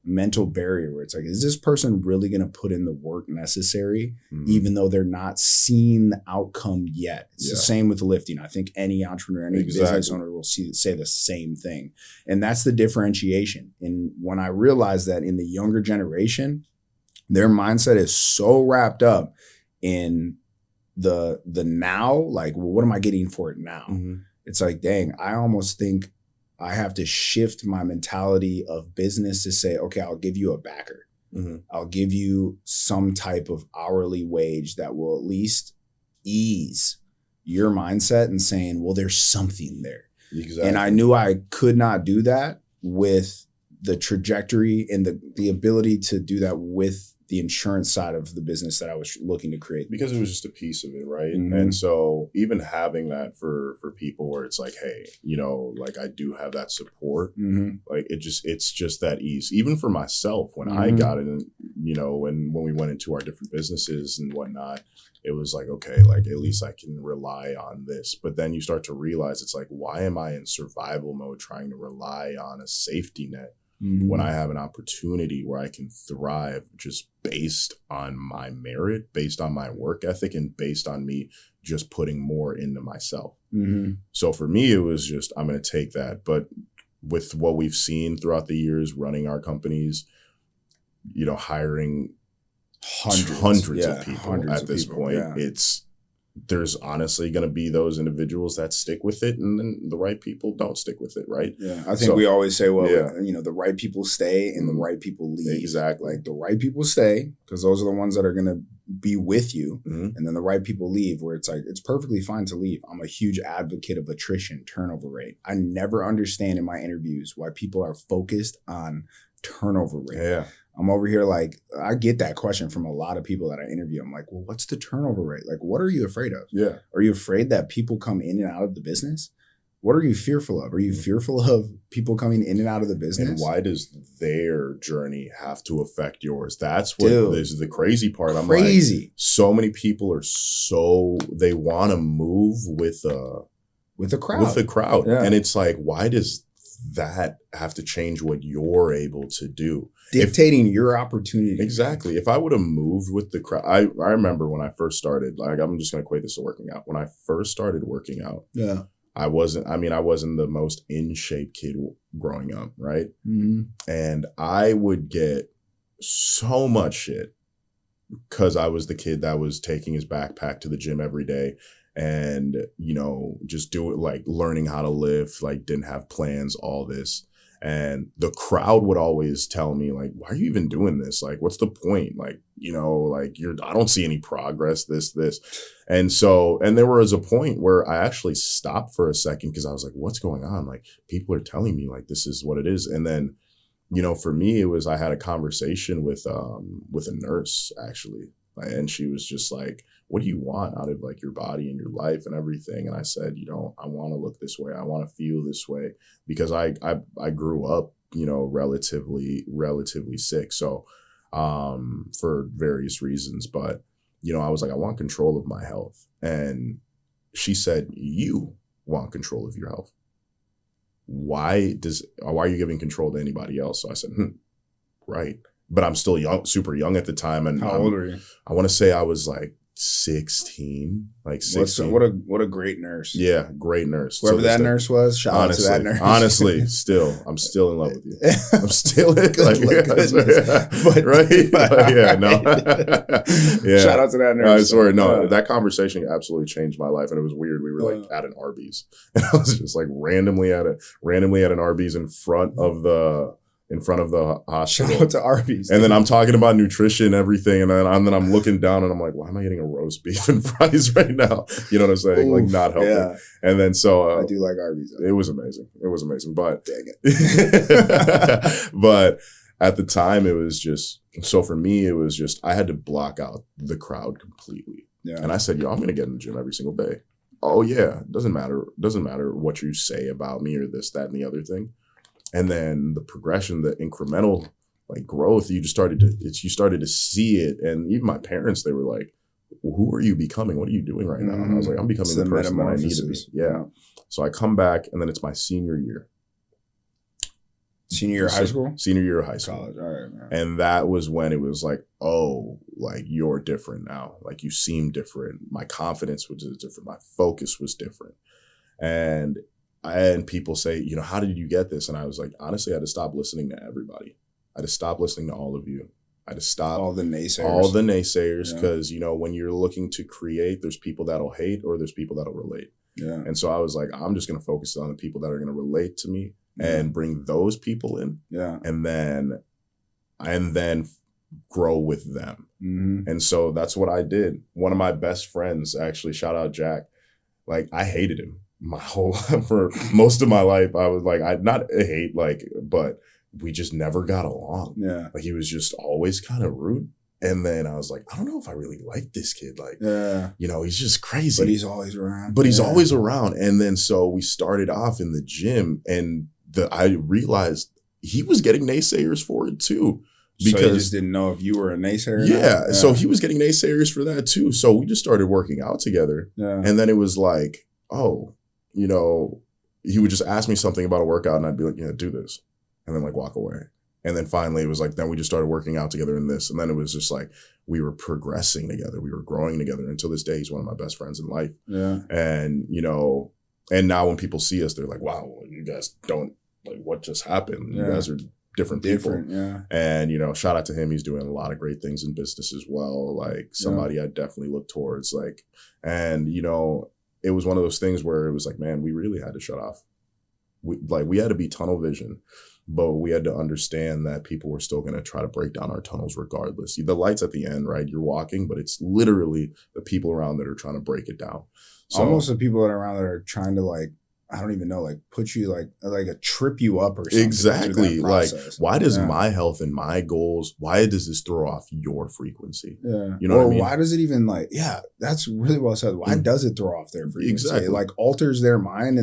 mental barrier where it's like, is this person really going to put in the work necessary, even though they're not seeing the outcome yet? It's the same with lifting. I think any entrepreneur, any business owner will say the same thing. And that's the differentiation. And when I realized that in the younger generation, their mindset is so wrapped up in the now, like, well, what am I getting for it now? It's like, dang, I almost think I have to shift my mentality of business to say, okay, I'll give you a backer. I'll give you some type of hourly wage that will at least ease your mindset and saying, well, there's something there. Exactly. And I knew I could not do that with the trajectory and the ability to do that with the insurance side of the business that I was looking to create. Because it was just a piece of it, right? And so even having that for people where it's like, hey, like I do have that support, like it's just that ease. Even for myself, when I got in, when we went into our different businesses and whatnot, it was like, okay, like at least I can rely on this. But then you start to realize it's like, why am I in survival mode trying to rely on a safety net when I have an opportunity where I can thrive just based on my merit, based on my work ethic, and based on me just putting more into myself. So for me, it was just, I'm going to take that. But with what we've seen throughout the years, running our companies, hiring hundreds of people at this point, there's honestly going to be those individuals that stick with it, and then the right people don't stick with it, right? Yeah, I think we always say, well, the right people stay and the right people leave. Exactly. Like the right people stay because those are the ones that are going to be with you, and then the right people leave, where it's like, it's perfectly fine to leave. I'm a huge advocate of attrition, turnover rate. I never understand in my interviews why people are focused on turnover rate. Yeah. I'm over here like, I get that question from a lot of people that I interview. I'm like, well, what's the turnover rate? Like, what are you afraid of? Yeah. Are you afraid that people come in and out of the business? What are you fearful of? Are you fearful of people coming in and out of the business? And why does their journey have to affect yours? That's what this is the crazy part. I'm like, so many people are they want to move with the crowd. Yeah. And it's like, why does that have to change what you're able to do? Dictating your opportunity. Exactly. If I would have moved with the crowd, I remember when I first started, like, I'm just going to equate this to working out. When I first started working out, I wasn't the most in shape kid growing up. Right. And I would get so much shit because I was the kid that was taking his backpack to the gym every day. And, just do it, like learning how to lift, like didn't have plans, all this. And the crowd would always tell me, like, why are you even doing this? Like, what's the point? Like, I don't see any progress, this. And there was a point where I actually stopped for a second because I was like, what's going on? Like, people are telling me, like, this is what it is. And then, for me, I had a conversation with a nurse, actually. And she was just like, what do you want out of like your body and your life and everything? And I said, I want to look this way. I want to feel this way because I grew up, relatively sick. So, for various reasons, but, I was like, I want control of my health. And she said, you want control of your health. why are you giving control to anybody else? So I said, right. But I'm still young, super young at the time. And how old are you? I want to say I was like 16, like 16. What a great nurse. Yeah, great nurse. Whoever that nurse was, shout out to that nurse. Honestly, I'm still in love with you. I'm still in but right? Yeah, no. Yeah. Shout out to that nurse. I swear, no, that conversation absolutely changed my life. And it was weird. We were like at an Arby's. And I was just like randomly at an Arby's in front of the hospital. Shout out to Arby's. And then I'm talking about nutrition and everything. And then I'm looking down and I'm like, why am I getting a roast beef and fries right now? You know what I'm saying? Oof, like not helping. Yeah. And then so I do like Arby's. It was amazing. But dang it. But at the time it was just, so for me, it was just, I had to block out the crowd completely. Yeah. And I said, I'm going to get in the gym every single day. Oh yeah. Doesn't matter what you say about me or this, that, and the other thing. And then the progression, the incremental like growth, you started to see it. And even my parents, they were like, well, who are you becoming? What are you doing right now? And I was like, I'm becoming the person that I need to be. Yeah. So I come back and then it's my senior year. Senior year of high school? Senior year of high school. College. All right, man. And that was when it was like, oh, like you're different now. Like you seem different. My confidence was different. My focus was different. And people say, how did you get this? And I was like, honestly, I had to stop listening to everybody. I had to stop listening to all of you. I had to stop all the naysayers because, when you're looking to create, there's people that'll hate or there's people that'll relate. Yeah. And so I was like, I'm just going to focus on the people that are going to relate to me and bring those people in. Yeah. And then grow with them. Mm-hmm. And so that's what I did. One of my best friends, actually, shout out Jack, like I hated him. My whole for most of my life, I was like, but we just never got along. Yeah. Like he was just always kind of rude. And then I was like, I don't know if I really like this kid. Like, he's just crazy. But he's always around. He's always around. And then so we started off in the gym and I realized he was getting naysayers for it too. Because so he just didn't know if you were a naysayer. Yeah. So he was getting naysayers for that too. So we just started working out together. Yeah. And then it was like, oh, he would just ask me something about a workout and I'd be like, yeah, do this. And then like walk away. And then finally it was like, then we just started working out together in this. And then it was just like, we were progressing together. We were growing together. Until this day, he's one of my best friends in life. Yeah. And, and now when people see us, they're like, wow, you guys don't like what just happened. You guys are different people. Yeah. And, shout out to him. He's doing a lot of great things in business as well. Like somebody I definitely look towards and, it was one of those things where it was like, man, we really had to shut off. We had to be tunnel vision, but we had to understand that people were still going to try to break down our tunnels regardless. The light's at the end, right? You're walking, but it's literally the people around that are trying to break it down. So, almost the people that are around that are trying to I don't even know, put you like a trip you up or something. Exactly. Like, why does my health and my goals, why does this throw off your frequency? Yeah. You know what I mean? Why does it even that's really well said. Why does it throw off their frequency? Exactly. It alters their mind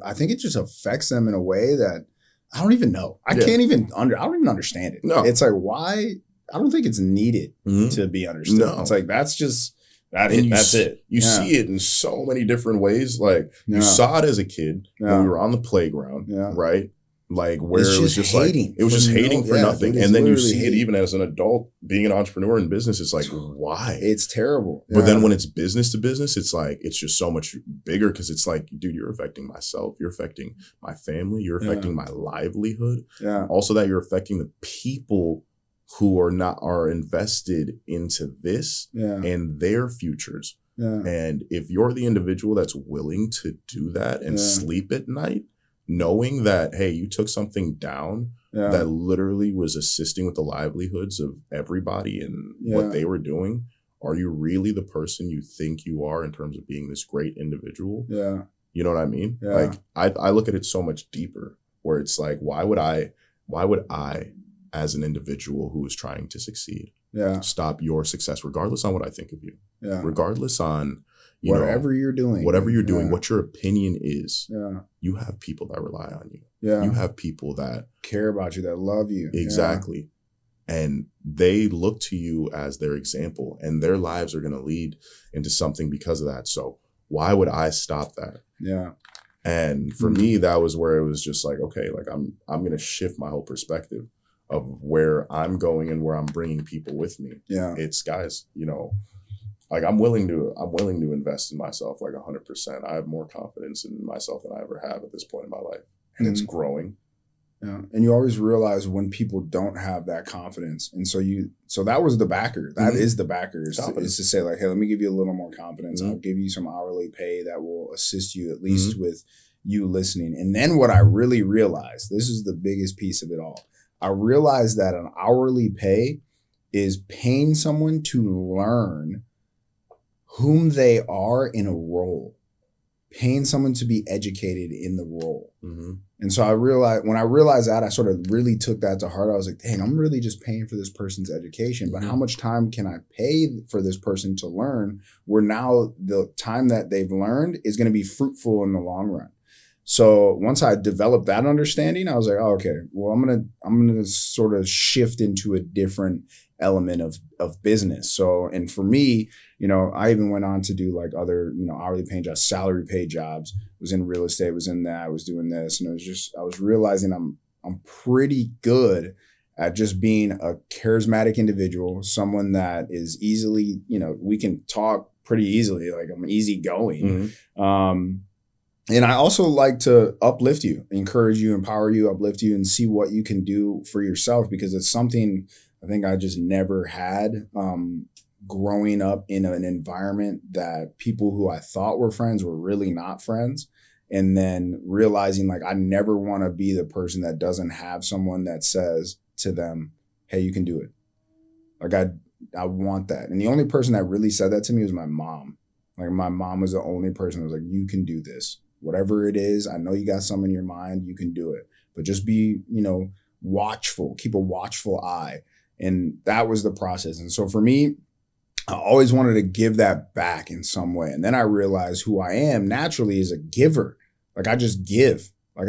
I think it just affects them in a way that I don't even know. I don't even understand it. No. It's like, why? I don't think it's needed to be understood. No. It's like, that's just, that's it. You see it in so many different ways. Like you saw it as a kid when we were on the playground, right? Like where it was just hating. It was just hating for nothing. And then you see it even as an adult being an entrepreneur in business. It's like, why? It's terrible. But then when it's business to business, it's like, it's just so much bigger because it's like, dude, you're affecting myself. You're affecting my family. You're affecting my livelihood. Yeah. Also that you're affecting the people who are invested into this and their futures. Yeah. And if you're the individual that's willing to do that and sleep at night, knowing that, hey, you took something down that literally was assisting with the livelihoods of everybody and what they were doing, are you really the person you think you are in terms of being this great individual? Yeah. You know what I mean? Yeah. Like I look at it so much deeper where it's like, why would I as an individual who is trying to succeed, stop your success, regardless on what I think of you, regardless on whatever you're doing, what your opinion is, you have people that rely on you. Yeah. You have people that care about you, that love you. Exactly. And they look to you as their example and their lives are going to lead into something because of that. So why would I stop that? Yeah. And for me, that was where it was just like, okay, like I'm going to shift my whole perspective of where I'm going and where I'm bringing people with me. Yeah. It's guys, you know, like I'm willing to invest in myself like 100%. I have more confidence in myself than I ever have at this point in my life. And it's growing. Yeah. And you always realize when people don't have that confidence. And so that was the backer. That is the backer is to say like, hey, let me give you a little more confidence. I'll give you some hourly pay that will assist you at least with you listening. And then what I really realized, this is the biggest piece of it all. I realized that an hourly pay is paying someone to learn whom they are in a role, paying someone to be educated in the role. And so when I realized that, I sort of really took that to heart. I was like, dang, I'm really just paying for this person's education, but how much time can I pay for this person to learn where now the time that they've learned is going to be fruitful in the long run? So once I developed that understanding, I was like, oh, okay, well, I'm gonna sort of shift into a different element of business. So, and for me, you know, I even went on to do like other, you know, hourly paying jobs, salary paid jobs, was in real estate, was in that, I was doing this. And I was realizing I'm pretty good at just being a charismatic individual, someone that is easily, you know, we can talk pretty easily, like I'm easygoing. And I also like to uplift you, encourage you, empower you, uplift you, and see what you can do for yourself, because it's something I think I just never had growing up in an environment that people who I thought were friends were really not friends. And then realizing like I never want to be the person that doesn't have someone that says to them, hey, you can do it. Like I want that. And the only person that really said that to me was my mom. Like my mom was the only person that was like, you can do this. Whatever it is, I know you got some in your mind, you can do it. But just be, you know, watchful, keep a watchful eye. And that was the process. And so for me, I always wanted to give that back in some way. And then I realized who I am naturally is a giver. Like I just give. Like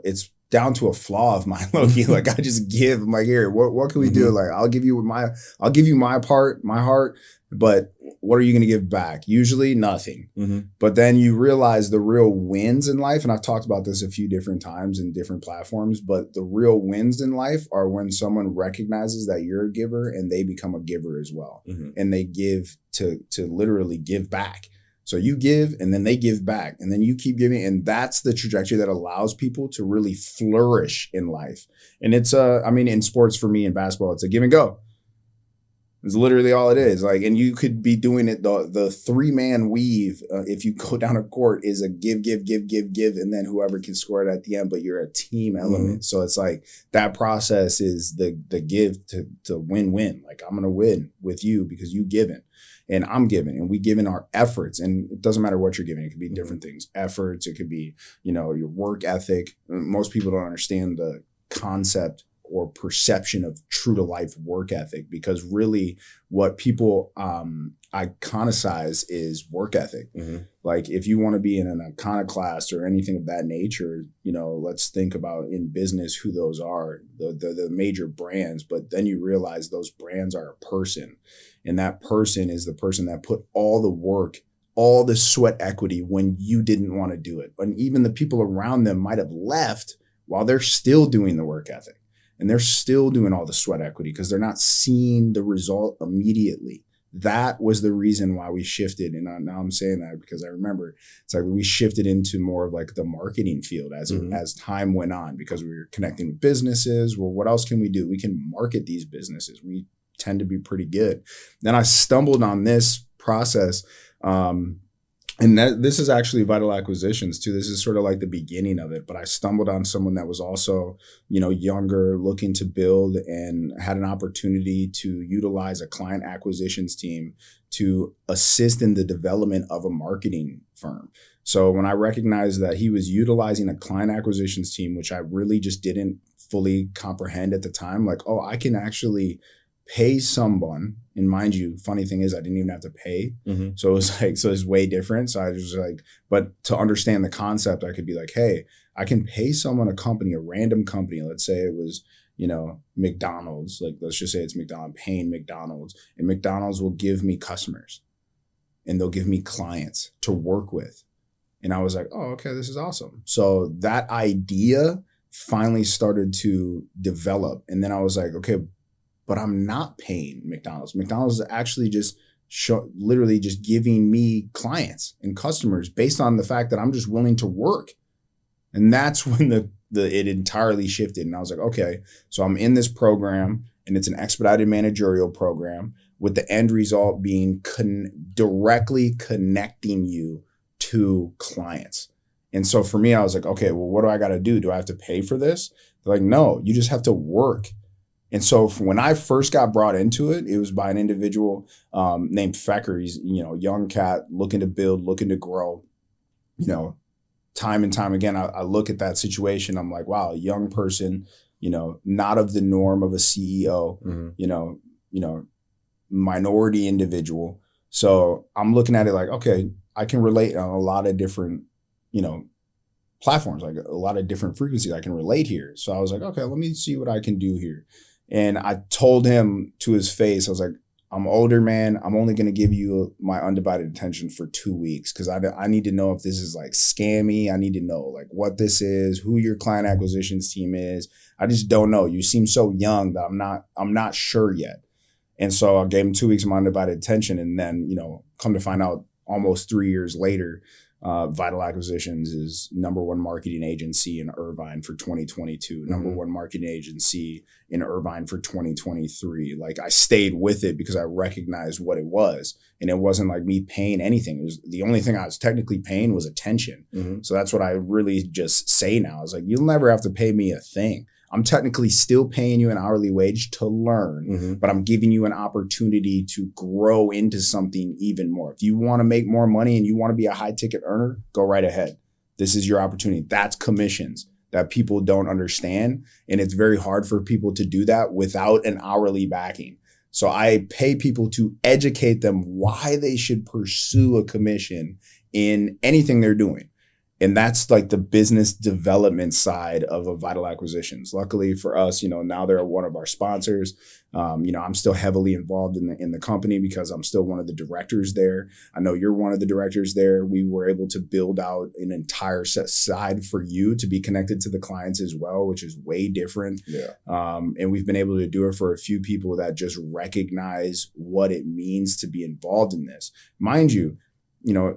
it's down to a flaw of mine, Loki. Like I just give. I'm like, here, what can we do? Like I'll give you my part, my heart, but what are you going to give back? Usually nothing. But then you realize the real wins in life, and I've talked about this a few different times in different platforms, but the real wins in life are when someone recognizes that you're a giver and they become a giver as well. And they give to literally give back. So you give and then they give back and then you keep giving. And that's the trajectory that allows people to really flourish in life. And it's in sports for me in basketball, it's a give and go. It's literally all it is. Like, and you could be doing it. The 3-man weave, if you go down a court, is a give, and then whoever can score it at the end. But you're a team element, so it's like that process is the give to win. Like I'm gonna win with you because you given, and I'm giving, and we given our efforts. And it doesn't matter what you're giving; it could be different things. Efforts. It could be your work ethic. Most people don't understand the concept or perception of true to life work ethic, because really what people iconicize is work ethic. Like if you want to be in an iconoclast or anything of that nature, let's think about in business who those are, the major brands. But then you realize those brands are a person, and that person is the person that put all the work, all the sweat equity when you didn't want to do it. And even the people around them might have left while they're still doing the work ethic. And they're still doing all the sweat equity because they're not seeing the result immediately. That was the reason why we shifted. And now I'm saying that because I remember it's like we shifted into more of like the marketing field as time went on, because we were connecting with businesses. Well, what else can we do? We can market these businesses. We tend to be pretty good. Then I stumbled on this process. And this is actually Vital Acquisitions too. This is sort of like the beginning of it, but I stumbled on someone that was also, younger, looking to build, and had an opportunity to utilize a client acquisitions team to assist in the development of a marketing firm. So when I recognized that he was utilizing a client acquisitions team, which I really just didn't fully comprehend at the time, like, oh, I can actually pay someone. And mind you, funny thing is I didn't even have to pay. So it was like, so it's way different. So I was like, but to understand the concept, I could be like, hey, I can pay someone, a company, a random company. Let's say it was, McDonald's, like, let's just say it's McDonald's, paying McDonald's, and McDonald's will give me customers and they'll give me clients to work with. And I was like, oh, okay, this is awesome. So that idea finally started to develop. And then I was like, okay, but I'm not paying McDonald's. McDonald's is actually just literally just giving me clients and customers based on the fact that I'm just willing to work. And that's when it entirely shifted. And I was like, okay, so I'm in this program, and it's an expedited managerial program with the end result being directly connecting you to clients. And so for me, I was like, okay, well, what do I got to do? Do I have to pay for this? They're like, no, you just have to work. And so when I first got brought into it, it was by an individual named Fecker. He's, young cat, looking to build, looking to grow. Time and time again, I look at that situation. I'm like, wow, a young person, not of the norm of a CEO, minority individual. So I'm looking at it like, okay, I can relate on a lot of different, platforms, like a lot of different frequencies I can relate here. So I was like, okay, let me see what I can do here. And I told him to his face, I was like, I'm older, man. I'm only going to give you my undivided attention for 2 weeks because I need to know if this is like scammy. I need to know like what this is, who your client acquisitions team is. I just don't know. You seem so young that I'm not sure yet. And so I gave him 2 weeks of my undivided attention. And then, come to find out almost 3 years later, Vital Acquisitions is #1 marketing agency in Irvine for 2022, #1 marketing agency in Irvine for 2023. Like I stayed with it because I recognized what it was. And it wasn't like me paying anything. It was the only thing I was technically paying was attention. So that's what I really just say now. It's like, you'll never have to pay me a thing. I'm technically still paying you an hourly wage to learn, but I'm giving you an opportunity to grow into something even more. If you want to make more money and you want to be a high ticket earner, go right ahead. This is your opportunity. That's commissions that people don't understand. And it's very hard for people to do that without an hourly backing. So I pay people to educate them why they should pursue a commission in anything they're doing. And that's like the business development side of a Vital Acquisitions. Luckily for us, now they're one of our sponsors. I'm still heavily involved in the company because I'm still one of the directors there. I know you're one of the directors there. We were able to build out an entire side for you to be connected to the clients as well, which is way different. Yeah. And we've been able to do it for a few people that just recognize what it means to be involved in this. Mind you,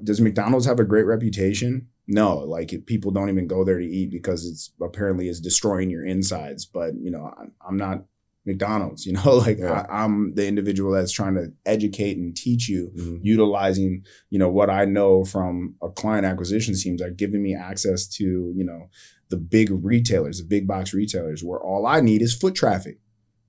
does McDonald's have a great reputation? No, like people don't even go there to eat because it's apparently is destroying your insides. But, I'm not McDonald's, I'm the individual that's trying to educate and teach you utilizing, what I know from a client acquisition teams are giving me access to, the big retailers, the big box retailers where all I need is foot traffic.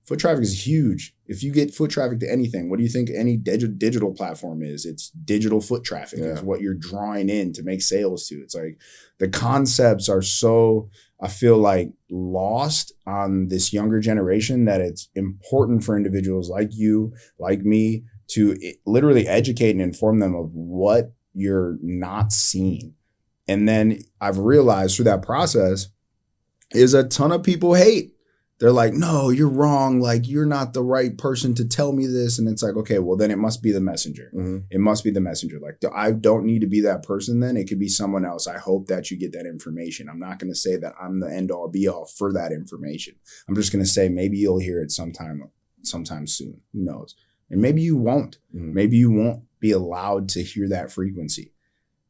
Foot traffic is huge. If you get foot traffic to anything, what do you think any digital platform is? It's digital foot traffic is what you're drawing in to make sales to. It's like the concepts are so, I feel like, lost on this younger generation that it's important for individuals like you, like me, to literally educate and inform them of what you're not seeing. And then I've realized through that process is a ton of people hate. They're like, no, you're wrong. Like, you're not the right person to tell me this. And it's like, okay, well, then it must be the messenger. It must be the messenger. Like, I don't need to be that person then. It could be someone else. I hope that you get that information. I'm not going to say that I'm the end all be all for that information. I'm just going to say maybe you'll hear it sometime soon. Who knows? And maybe you won't. Maybe you won't be allowed to hear that frequency.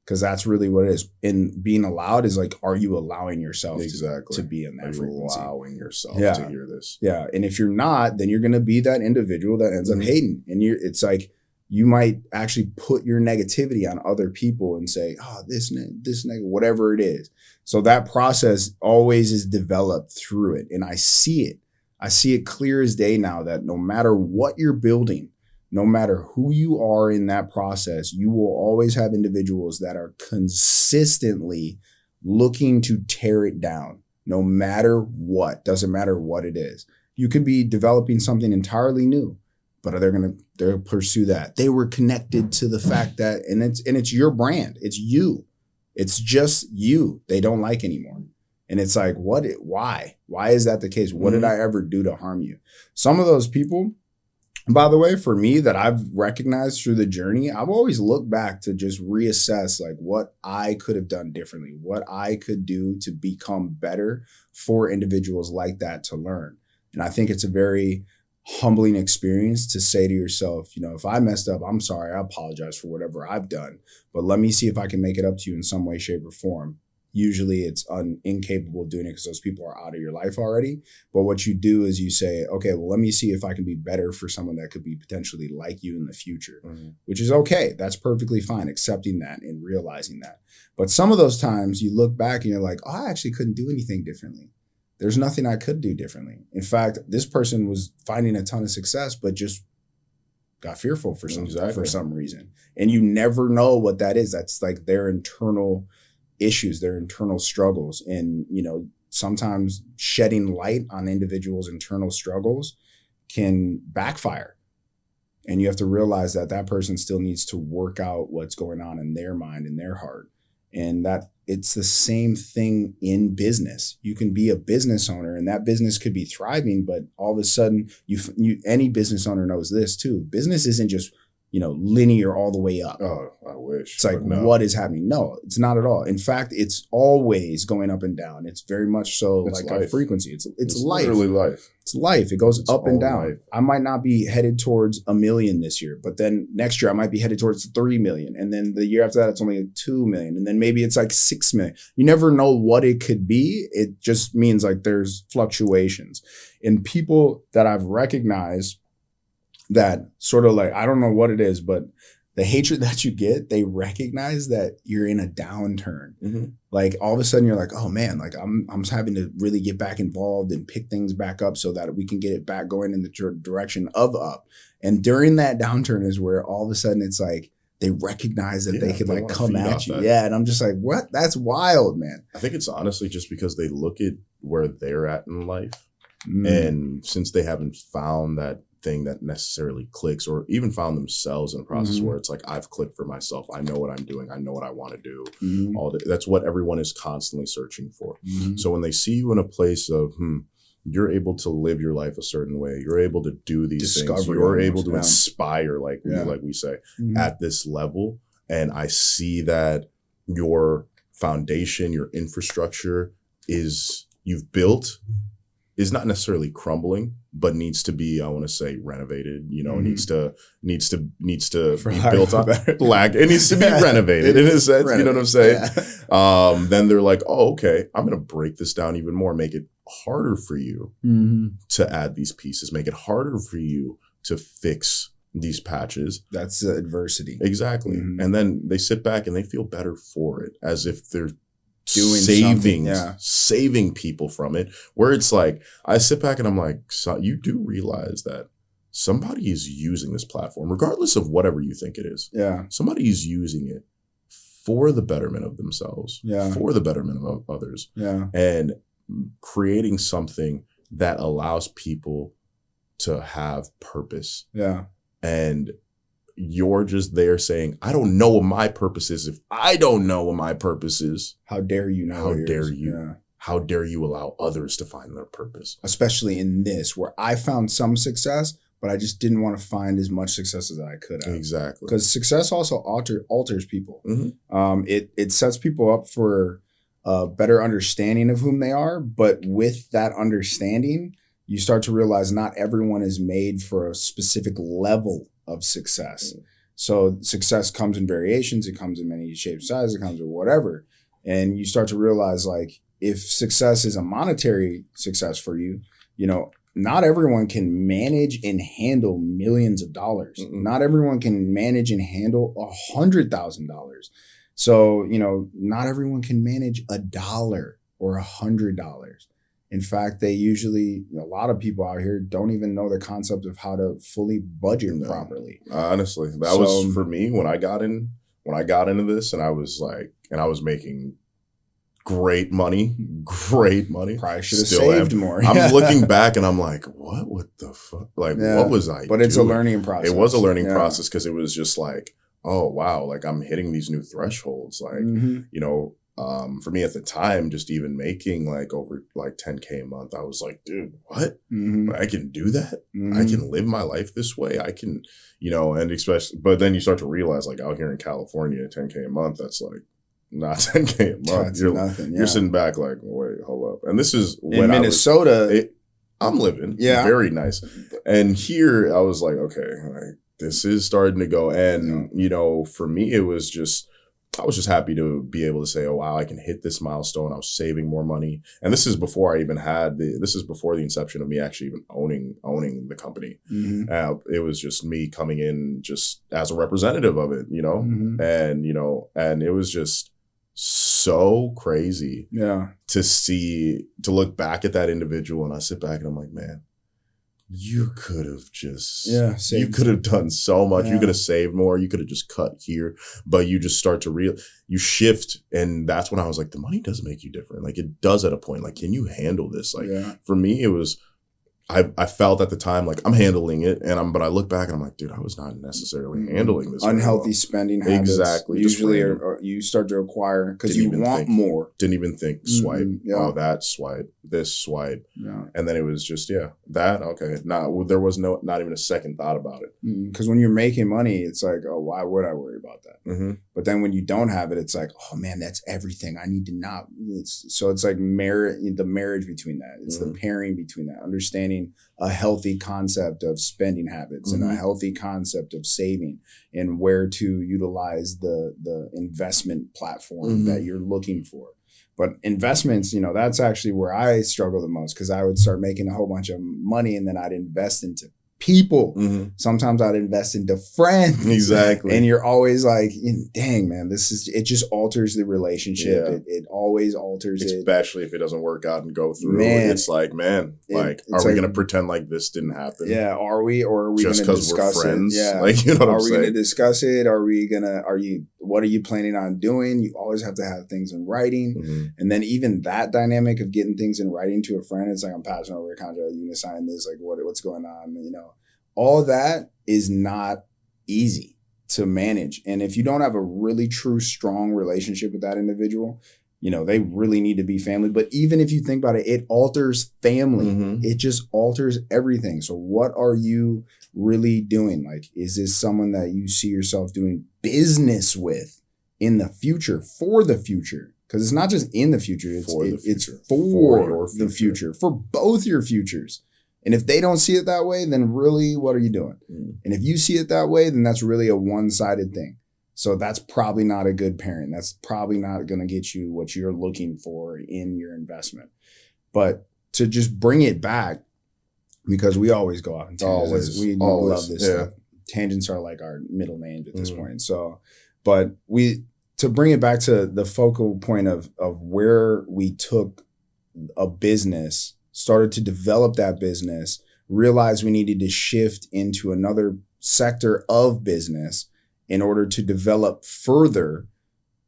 Because that's really what it is. And being allowed is like, are you allowing yourself to be in that frequency? Allowing yourself to hear this. Yeah. And if you're not, then you're going to be that individual that ends up hating. And it's like, you might actually put your negativity on other people and say, oh, this whatever it is. So that process always is developed through it. And I see it. I see it clear as day now that no matter what you're building, no matter who you are in that process, you will always have individuals that are consistently looking to tear it down, no matter what. Doesn't matter what it is. You could be developing something entirely new, but they'll pursue that. They were connected to the fact that, and it's your brand. It's you. It's just you. They don't like anymore. And it's like, why? Why is that the case? What did I ever do to harm you? Some of those people By the way, for me, that I've recognized through the journey, I've always looked back to just reassess like what I could have done differently, what I could do to become better for individuals like that to learn. And I think it's a very humbling experience to say to yourself, if I messed up, I'm sorry, I apologize for whatever I've done, but let me see if I can make it up to you in some way, shape, or form. Usually it's incapable of doing it because those people are out of your life already. But what you do is you say, okay, well, let me see if I can be better for someone that could be potentially like you in the future, which is okay. That's perfectly fine, accepting that and realizing that. But some of those times you look back and you're like, oh, I actually couldn't do anything differently. There's nothing I could do differently. In fact, this person was finding a ton of success, but just got fearful for some reason. And you never know what that is. That's like their internal issues, their internal struggles. And, sometimes shedding light on individuals' internal struggles can backfire. And you have to realize that that person still needs to work out what's going on in their mind and their heart. And that it's the same thing in business. You can be a business owner and that business could be thriving, but all of a sudden any business owner knows this too. Business isn't just, linear all the way up. Oh, I wish. It's like, what is happening? No, it's not at all. In fact, it's always going up and down. It's very much so it's like life. A frequency. It's life. Literally life. It's life. It goes up and down. Life. I might not be headed towards 1 million this year, but then next year I might be headed towards 3 million. And then the year after that, it's only 2 million. And then maybe it's like 6 million. You never know what it could be. It just means like there's fluctuations. And people that I've recognized that sort of like, I don't know what it is, but the hatred that you get, they recognize that you're in a downturn. Like all of a sudden you're like, oh man, like I'm having to really get back involved and pick things back up so that we can get it back going in the direction of up. And during that downturn is where all of a sudden it's like, they recognize that they could like come at you. Yeah. And I'm just like, what? That's wild, man. I think it's honestly just because they look at where they're at in life. And since they haven't found that thing that necessarily clicks or even found themselves in a process where it's like, I've clicked for myself. I know what I'm doing. I know what I want to do. That's what everyone is constantly searching for. So when they see you in a place of, you're able to live your life a certain way. You're able to do these things. You're able to inspire, like we say, at this level. And I see that your foundation, your infrastructure you've built is not necessarily crumbling, but needs to be, I want to say, renovated. Needs to be built on. It needs to be renovated in a sense. You know what I'm saying? Yeah. Then they're like, oh, okay, I'm going to break this down even more, make it harder for you to add these pieces, make it harder for you to fix these patches. That's adversity. Exactly. And then they sit back and they feel better for it, as if they're saving people from it, where it's like, I sit back and I'm like, so you do realize that somebody is using this platform, regardless of whatever you think it is. Yeah. Somebody is using it for the betterment of themselves, for the betterment of others, and creating something that allows people to have purpose. Yeah. And you're just there saying, I don't know what my purpose is. If I don't know what my purpose is, how dare you know? How dare you? Yeah. How dare you allow others to find their purpose? Especially in this, where I found some success, but I just didn't want to find as much success as I could have. Exactly. Because success also alters people. It sets people up for a better understanding of whom they are. But with that understanding, you start to realize not everyone is made for a specific level of success. So success comes in variations. It comes in many shapes, sizes. It comes in whatever. And you start to realize, like, if success is a monetary success for you, not everyone can manage and handle millions of dollars. Not everyone can manage and handle $100,000. So, not everyone can manage $1 or $100. In fact, they usually, a lot of people out here don't even know the concept of how to fully budget properly. Honestly, that was for me when I got into this, and I was making great money. Probably should have saved more. I'm looking back and I'm like, what the fuck? Like, what was I But it's doing? A learning process. It was a learning process, because it was just like, oh, wow, like I'm hitting these new thresholds. Like, for me at the time, just even making like over like 10K a month, I was like, dude, what? I can do that. I can live my life this way. I can, and especially, but then you start to realize like out here in California, 10K a month, that's like not 10K a month. That's nothing. Yeah. You're sitting back like, wait, hold up. And this is when in Minnesota. I'm living. Yeah. Very nice. And here I was like, okay, like, this is starting to go. And, for me, I was just happy to be able to say, oh, wow, I can hit this milestone. I was saving more money. And this is before I even this is before the inception of me actually even owning the company. It was just me coming in just as a representative of it, and, and it was just so crazy to look back at that individual. And I sit back and I'm like, man, you could have just, you could have done so much. You could have saved more. You could have just cut here, but you just start to you shift. And that's when I was like, the money does make you different. Like it does at a point, like, can you handle this? Like for me, it was, I felt at the time like I'm handling it, but I look back and I'm like, dude, I was not necessarily handling this. Unhealthy spending habits. Exactly. Usually you start to acquire because you want more. Didn't even think swipe. Oh, that swipe, this swipe. And then it was just, that, okay. There was not even a second thought about it. Because when you're making money, it's like, oh, why would I worry about that? But then when you don't have it, it's like, oh man, that's everything. I need to not. It's like the marriage between that. It's the pairing between that, understanding a healthy concept of spending habits and a healthy concept of saving and where to utilize the investment platform that you're looking for. But investments, that's actually where I struggle the most because I would start making a whole bunch of money and then I'd invest into people. Sometimes I'd invest into friends. Exactly. And you're always like, dang, man, it just alters the relationship. It always alters it. Especially if it doesn't work out and go through. Man, it's like, man, are we going to pretend like this didn't happen? Yeah. Are we, or are we going to discuss it? Yeah. Like, you know what I'm saying? Are we going to discuss it? What are you planning on doing? You always have to have things in writing. And then even that dynamic of getting things in writing to a friend, it's like, I'm passing over a contract. You can sign this, like what's going on, all that is not easy to manage. And if you don't have a really true, strong relationship with that individual, they really need to be family. But even if you think about it, it alters family. It just alters everything. So what are you really doing? Like, is this someone that you see yourself doing business with in the future, for the future? Because it's not just in the future. It's for the future, for both your futures. And if they don't see it that way, then really, what are you doing? And if you see it that way, then that's really a one-sided thing. So that's probably not a good parent. That's probably not going to get you what you're looking for in your investment. But to just bring it back, because we always go off and tangents. We love this stuff. Tangents are like our middle names at this point. So, but to bring it back to the focal point of where we took a business, started to develop that business, realized we needed to shift into another sector of business in order to develop further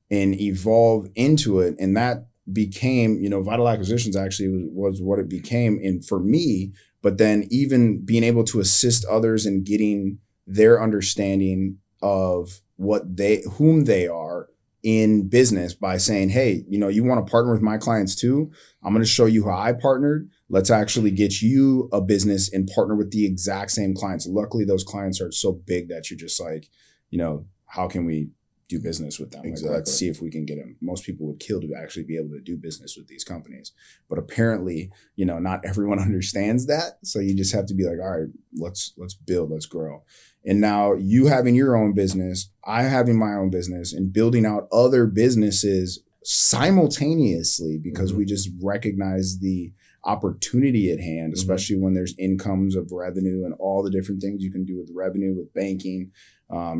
and evolve into it. And that became, Vital Acquisitions actually was what it became for me. But then even being able to assist others in getting their understanding of whom they are in business by saying, hey, you want to partner with my clients too? I'm going to show you how I partnered. Let's actually get you a business and partner with the exact same clients. Luckily, those clients are so big that you're just like, how can we do business with them? Exactly. Like, let's see if we can get them. Most people would kill to actually be able to do business with these companies. But apparently, not everyone understands that. So you just have to be like, all right, let's build, let's grow. And now you having your own business, I having my own business, and building out other businesses simultaneously because we just recognize the opportunity at hand, especially when there's incomes of revenue and all the different things you can do with revenue, with banking,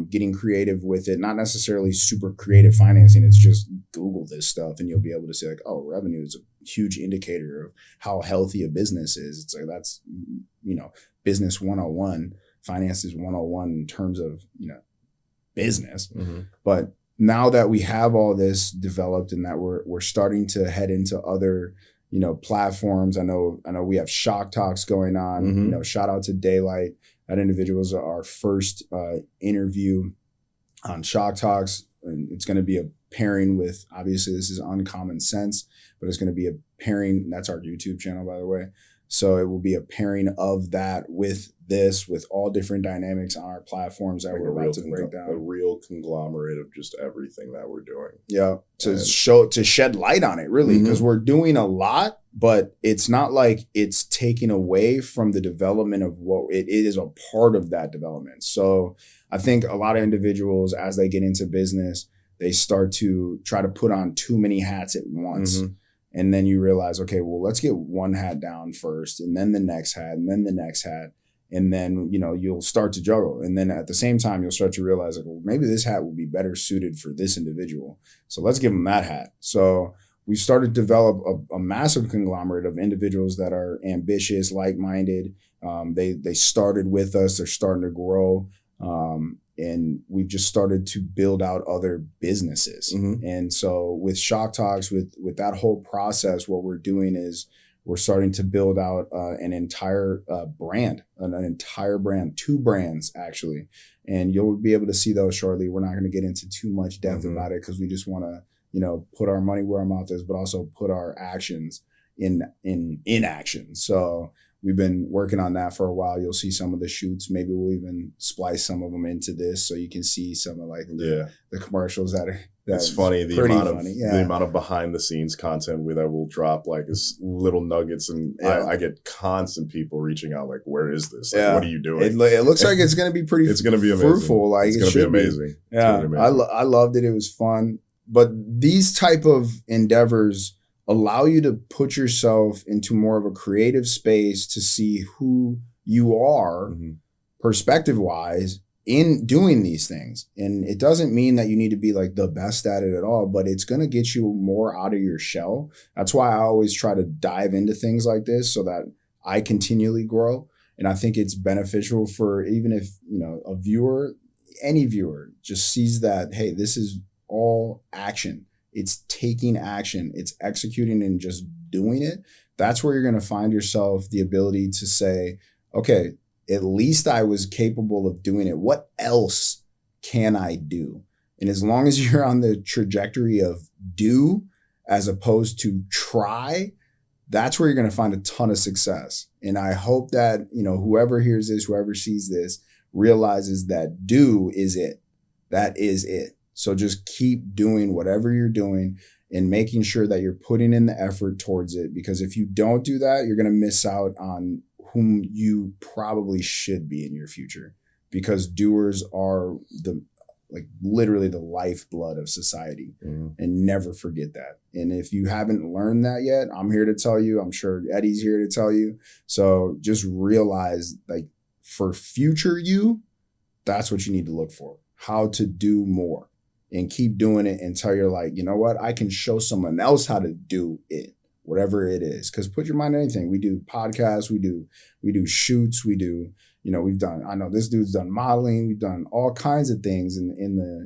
getting creative with it, not necessarily super creative financing. It's just Google this stuff and you'll be able to say like, oh, revenue is a huge indicator of how healthy a business is. It's like, that's, business 101, finances 101 in terms of, business. But now that we have all this developed and that we're starting to head into other, platforms. I know we have Shock Talks going on, shout out to Daylight. That individual was our first interview on Shock Talks. and it's going to be a pairing with, obviously this is Uncommon Sense, but it's going to be a pairing. That's our YouTube channel, by the way. So it will be a pairing of that with this, with all different dynamics on our platforms that we're about to break down. A real conglomerate of just everything that we're doing. Yeah, to shed light on it, really, because we're doing a lot, but it's not like it's taking away from the development of what it is, a part of that development. So I think a lot of individuals, as they get into business, they start to try to put on too many hats at once. And then you realize, okay, well, let's get one hat down first, and then the next hat, and then the next hat. And then, you know, you'll start to juggle. And then at the same time, you'll start to realize, like, well, maybe this hat will be better suited for this individual. So let's give them that hat. So we started to develop a massive conglomerate of individuals that are ambitious, like-minded. They started with us. They're starting to grow. And we've just started to build out other businesses. And so with Shock Talks, with that whole process, what we're doing is we're starting to build out an entire brand, an entire brand, 2 brands actually. And you'll be able to see those shortly. We're not going to get into too much depth about it because we just want to, you know, put our money where our mouth is, but also put our actions in action. So we've been working on that for a while. You'll see some of the shoots. Maybe we'll even splice some of them into this so you can see some of like the commercials that are. It's funny the amount of behind the scenes content that will drop, like is little nuggets, and I get constant people reaching out like, where is this? Like, what are you doing? It looks like it's going to be pretty. It's going to be amazing. Fruitful. Like it's going to be amazing. Yeah, I loved it. It was fun. But these type of endeavors allow you to put yourself into more of a creative space to see who you are, perspective wise, in doing these things. And it doesn't mean that you need to be like the best at it at all, but it's going to get you more out of your shell. That's why I always try to dive into things like this so that I continually grow. And I think it's beneficial for, even if, you know, a viewer, any viewer just sees that, hey, this is all action. It's taking action. It's executing and just doing it. That's where you're going to find yourself the ability to say, okay, at least I was capable of doing it. What else can I do? And as long as you're on the trajectory of do as opposed to try, that's where you're going to find a ton of success. And I hope that, you know, whoever hears this, whoever sees this, realizes that do is it. That is it. So just keep doing whatever you're doing and making sure that you're putting in the effort towards it. Because if you don't do that, you're going to miss out on whom you probably should be in your future, because doers are literally the lifeblood of society. And never forget that. And if you haven't learned that yet, I'm here to tell you. I'm sure Eddie's here to tell you. So just realize, like, for future you, that's what you need to look for, how to do more, and keep doing it until you're like, you know what, I can show someone else how to do it. Whatever it is, because put your mind on anything. We do podcasts, we do shoots, we do, you know, I know this dude's done modeling, we've done all kinds of things in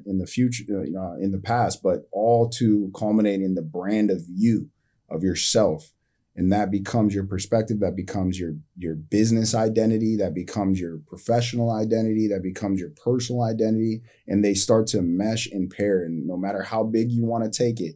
the future, in the past, but all to culminate in the brand of you, of yourself. And that becomes your perspective, that becomes your business identity, that becomes your professional identity, that becomes your personal identity, and they start to mesh and pair. And no matter how big you want to take it,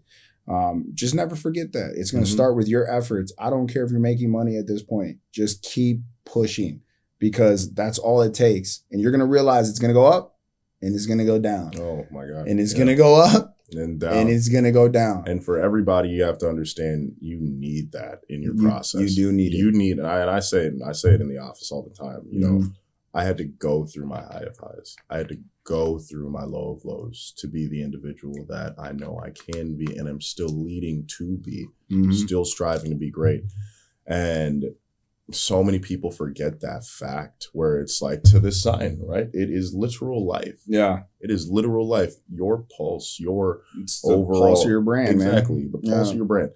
just never forget that. It's going to start with your efforts. I don't care if you're making money at this point. Just keep pushing, because that's all it takes. And you're going to realize it's going to go up and it's going to go down. Oh my God. And it's going to go up and down. And it's going to go down. And for everybody, you have to understand, you need that in your process. You do need it. You need, and I say it in the office all the time. You know, I had to go through my high of highs. I had to go through my low of lows to be the individual that I know I can be, and I'm still leading to be, still striving to be great. And so many people forget that fact, where it's like, to this sign, right? It is literal life. Yeah. It is literal life. Your pulse, it's the pulse of your brand, exactly, man. The pulse of your brand.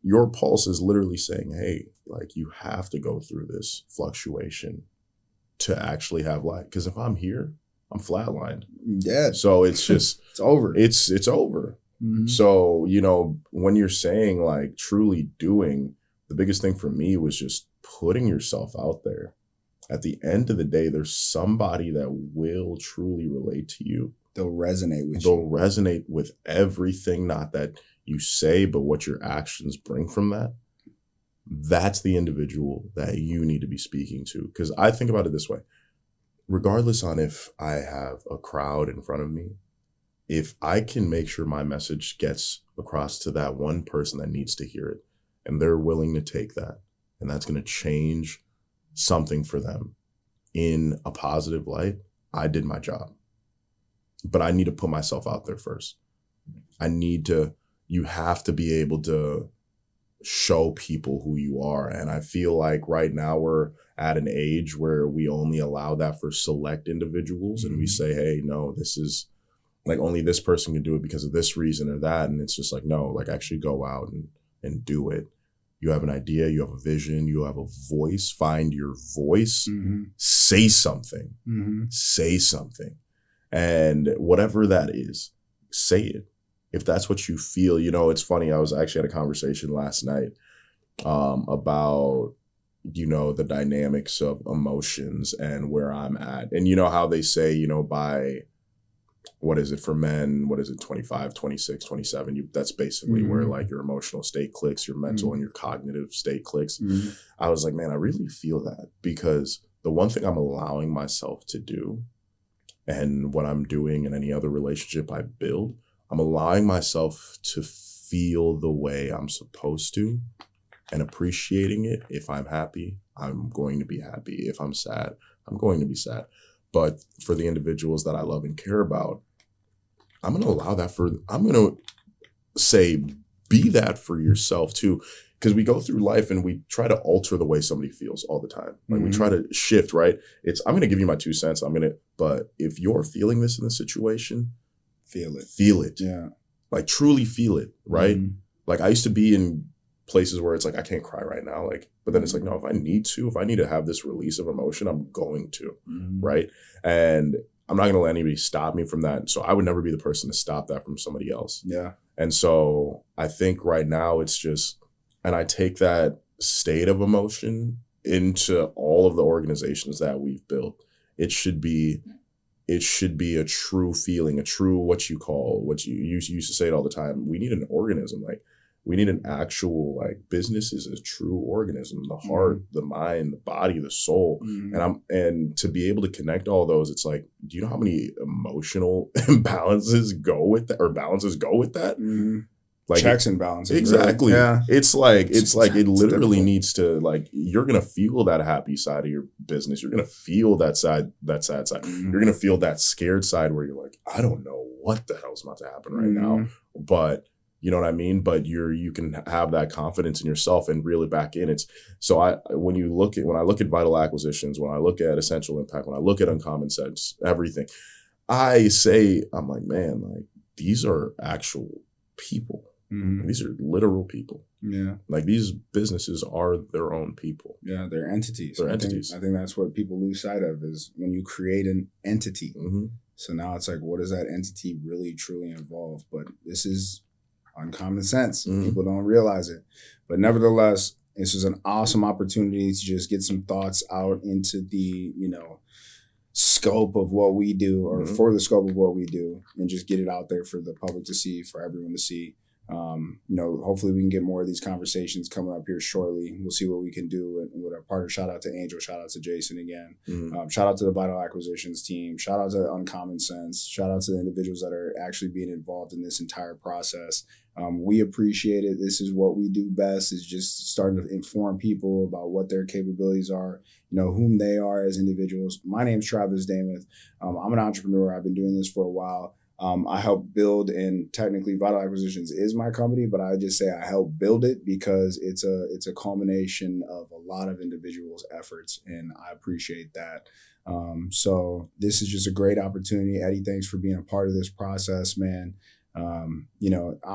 Your pulse is literally saying, hey, like, you have to go through this fluctuation to actually have life. Because if I'm here, I'm flatlined. Yeah. So it's just it's over. It's over. So, you know, when you're saying like truly doing, the biggest thing for me was just putting yourself out there. At the end of the day, there's somebody that will truly relate to you. they'll resonate with They'll you. resonate with everything, not that you say, but what your actions bring from that. That's the individual that you need to be speaking to. Because I think about it this way, regardless on if I have a crowd in front of me, if I can make sure my message gets across to that one person that needs to hear it, and they're willing to take that, and that's going to change something for them in a positive light, I did my job. But I need to put myself out there first. You have to be able to show people who you are. And I feel like right now we're at an age where we only allow that for select individuals. And we say, hey, no, this is like only this person can do it because of this reason or that. And it's just like, no, like actually go out and do it. You have an idea, you have a vision, you have a voice, find your voice, say something, say something. And whatever that is, say it. If that's what you feel, it's funny. I was actually at a conversation last night about, the dynamics of emotions and where I'm at. And you know how they say, by, what is it for men? What is it? 25, 26, 27. That's basically where like your emotional state clicks, your mental and your cognitive state clicks. I was like, man, I really feel that, because the one thing I'm allowing myself to do, and what I'm doing in any other relationship I build, I'm allowing myself to feel the way I'm supposed to and appreciating it. If I'm happy, I'm going to be happy. If I'm sad, I'm going to be sad. But for the individuals that I love and care about, I'm going to allow that I'm going to say, be that for yourself too. Because we go through life and we try to alter the way somebody feels all the time. Like we try to shift, right? I'm going to give you my 2 cents. But if you're feeling this in the situation, feel it. Feel it. Yeah. Like truly feel it, right? Like I used to be in places where it's like, I can't cry right now. Like, but then it's like, no, if I need to have this release of emotion, I'm going to, right? And I'm not going to let anybody stop me from that. So I would never be the person to stop that from somebody else. Yeah. And so I think right now it's just, and I take that state of emotion into all of the organizations that we've built. It should be a true feeling, a true what you used to say it all the time. We need an organism. Like we need an actual, like, business is a true organism, the heart, the mind, the body, the soul. And to be able to connect all those, it's like, do you know how many emotional balances go with that? Like checks and balances. Exactly. Really. Yeah. It's like it literally needs to, like, you're gonna feel that happy side of your business. You're gonna feel that sad side. You're gonna feel that scared side where you're like, I don't know what the hell's about to happen right now. But you know what I mean? But you can have that confidence in yourself and reel it back in. When I look at Vital Acquisitions, when I look at Essential Impact, when I look at Uncommon Sense, everything, I'm like, man, like these are actual people. These are literal people. Yeah. Like these businesses are their own people. Yeah, they're entities. I think that's what people lose sight of, is when you create an entity. So now it's like, what does that entity really truly involve? But this is uncommon sense. People don't realize it. But nevertheless, this is an awesome opportunity to just get some thoughts out into the, scope of what we do, or for the scope of what we do, and just get it out there for the public to see, for everyone to see. Hopefully we can get more of these conversations coming up here shortly. We'll see what we can do with our partner. Shout out to Angel, shout out to Jason again. Shout out to the Vital Acquisitions team. Shout out to Uncommon Sense. Shout out to the individuals that are actually being involved in this entire process. We appreciate it. This is what we do best, is just starting to inform people about what their capabilities are, whom they are as individuals. My name's Travis Damuth. I'm an entrepreneur. I've been doing this for a while. I help build, and technically Vital Acquisitions is my company, but I just say I help build it because it's a culmination of a lot of individuals' efforts, and I appreciate that. So this is just a great opportunity. Eddie, thanks for being a part of this process, man. I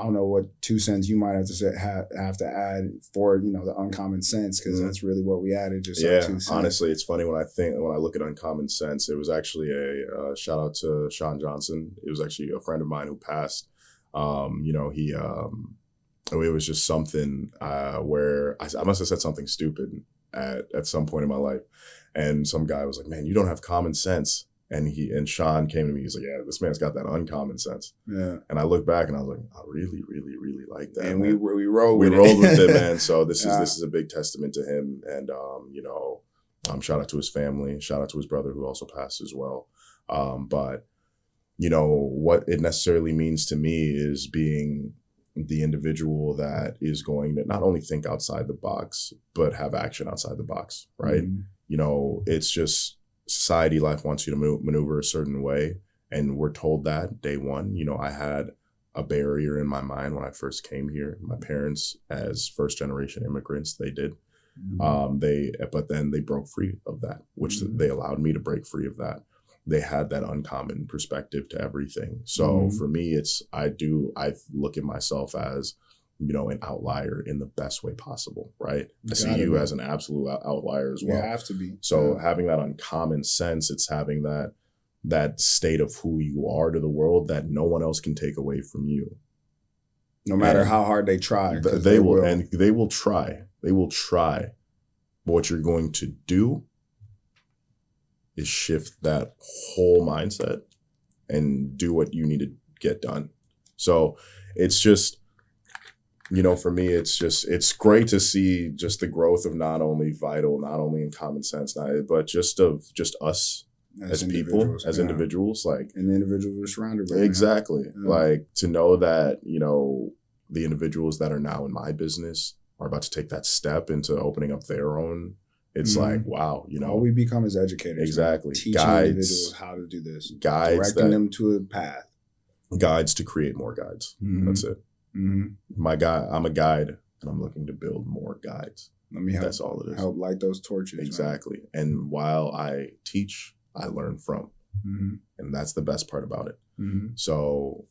don't know what 2 cents you might have to add for, the Uncommon Sense, because that's really what we added. Just 2 cents. Honestly, it's funny when I look at Uncommon Sense, it was actually a shout out to Sean Johnson. It was actually a friend of mine who passed. It was just something where I must have said something stupid at some point in my life, and some guy was like, "Man, you don't have common sense." And Sean came to me. He's like, yeah, this man's got that uncommon sense. Yeah. And I look back and I was like, I really, really, really like that. And man. we rolled we with rolled it. with it, man. So this Yeah. is a big testament to him. And shout out to his family. Shout out to his brother who also passed as well. But what it necessarily means to me is being the individual that is going to not only think outside the box, but have action outside the box, right? Mm-hmm. It's just society life wants you to maneuver a certain way. And we're told that day one. I had a barrier in my mind when I first came here. My parents, as first generation immigrants, they did. Mm-hmm. But then they broke free of that, which Mm-hmm. they allowed me to break free of that. They had that uncommon perspective to everything. So Mm-hmm. for me, I look at myself as, an outlier in the best way possible, right? I see you as an absolute outlier as well. You have to be. So having that uncommon sense, it's having that state of who you are to the world that no one else can take away from you. No matter how hard they try. They will try. They will try. But what you're going to do is shift that whole mindset and do what you need to get done. So it's just, for me, it's great to see just the growth of not only Vital, not only in Common Sense, but just us as people, as individuals, like, and the individuals we're surrounded by. Exactly. Yeah. Like, to know that, the individuals that are now in my business are about to take that step into opening up their own. It's like, wow, all we become is educators. Exactly. Teaching individuals how to do this. Guides. Directing them to a path. Guides to create more guides. Mm-hmm. That's it. Mm-hmm. I'm a guide, and I'm looking to build more guides. Let me help. That's all it is. Help light those torches. Exactly. Man. And while I teach, I learn from. Mm-hmm. And that's the best part about it. Mm-hmm. So,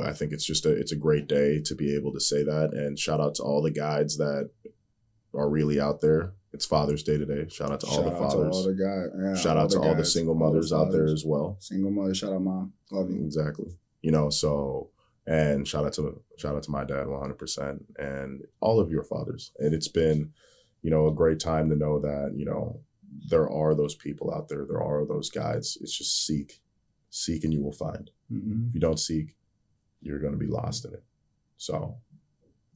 I think it's a great day to be able to say that. And shout out to all the guides that are really out there. It's Father's Day today. Shout out to all the fathers. Shout out to all the single mothers out there as well. Single mothers, shout out mom. Love you. Exactly. And shout out to my dad 100% and all of your fathers. And it's been, a great time to know that, there are those people out there. There are those guides. It's just seek and you will find. Mm-hmm. If you don't seek, you're going to be lost in it. So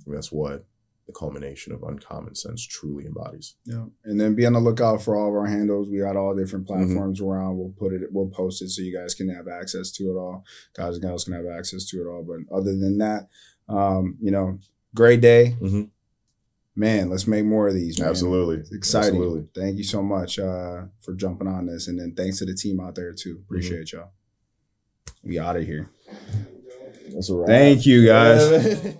I think that's what the culmination of Uncommon Sense truly embodies. Yeah. And then be on the lookout for all of our handles. We got all different platforms around. We'll post it so you guys can have access to it all. Guys and gals can have access to it all. But other than that, great day. Mm-hmm. Man, let's make more of these, man. Absolutely. It's exciting. Absolutely. Thank you so much for jumping on this. And then thanks to the team out there too. Appreciate y'all. We out of here. That's a wrap. Thank you, guys.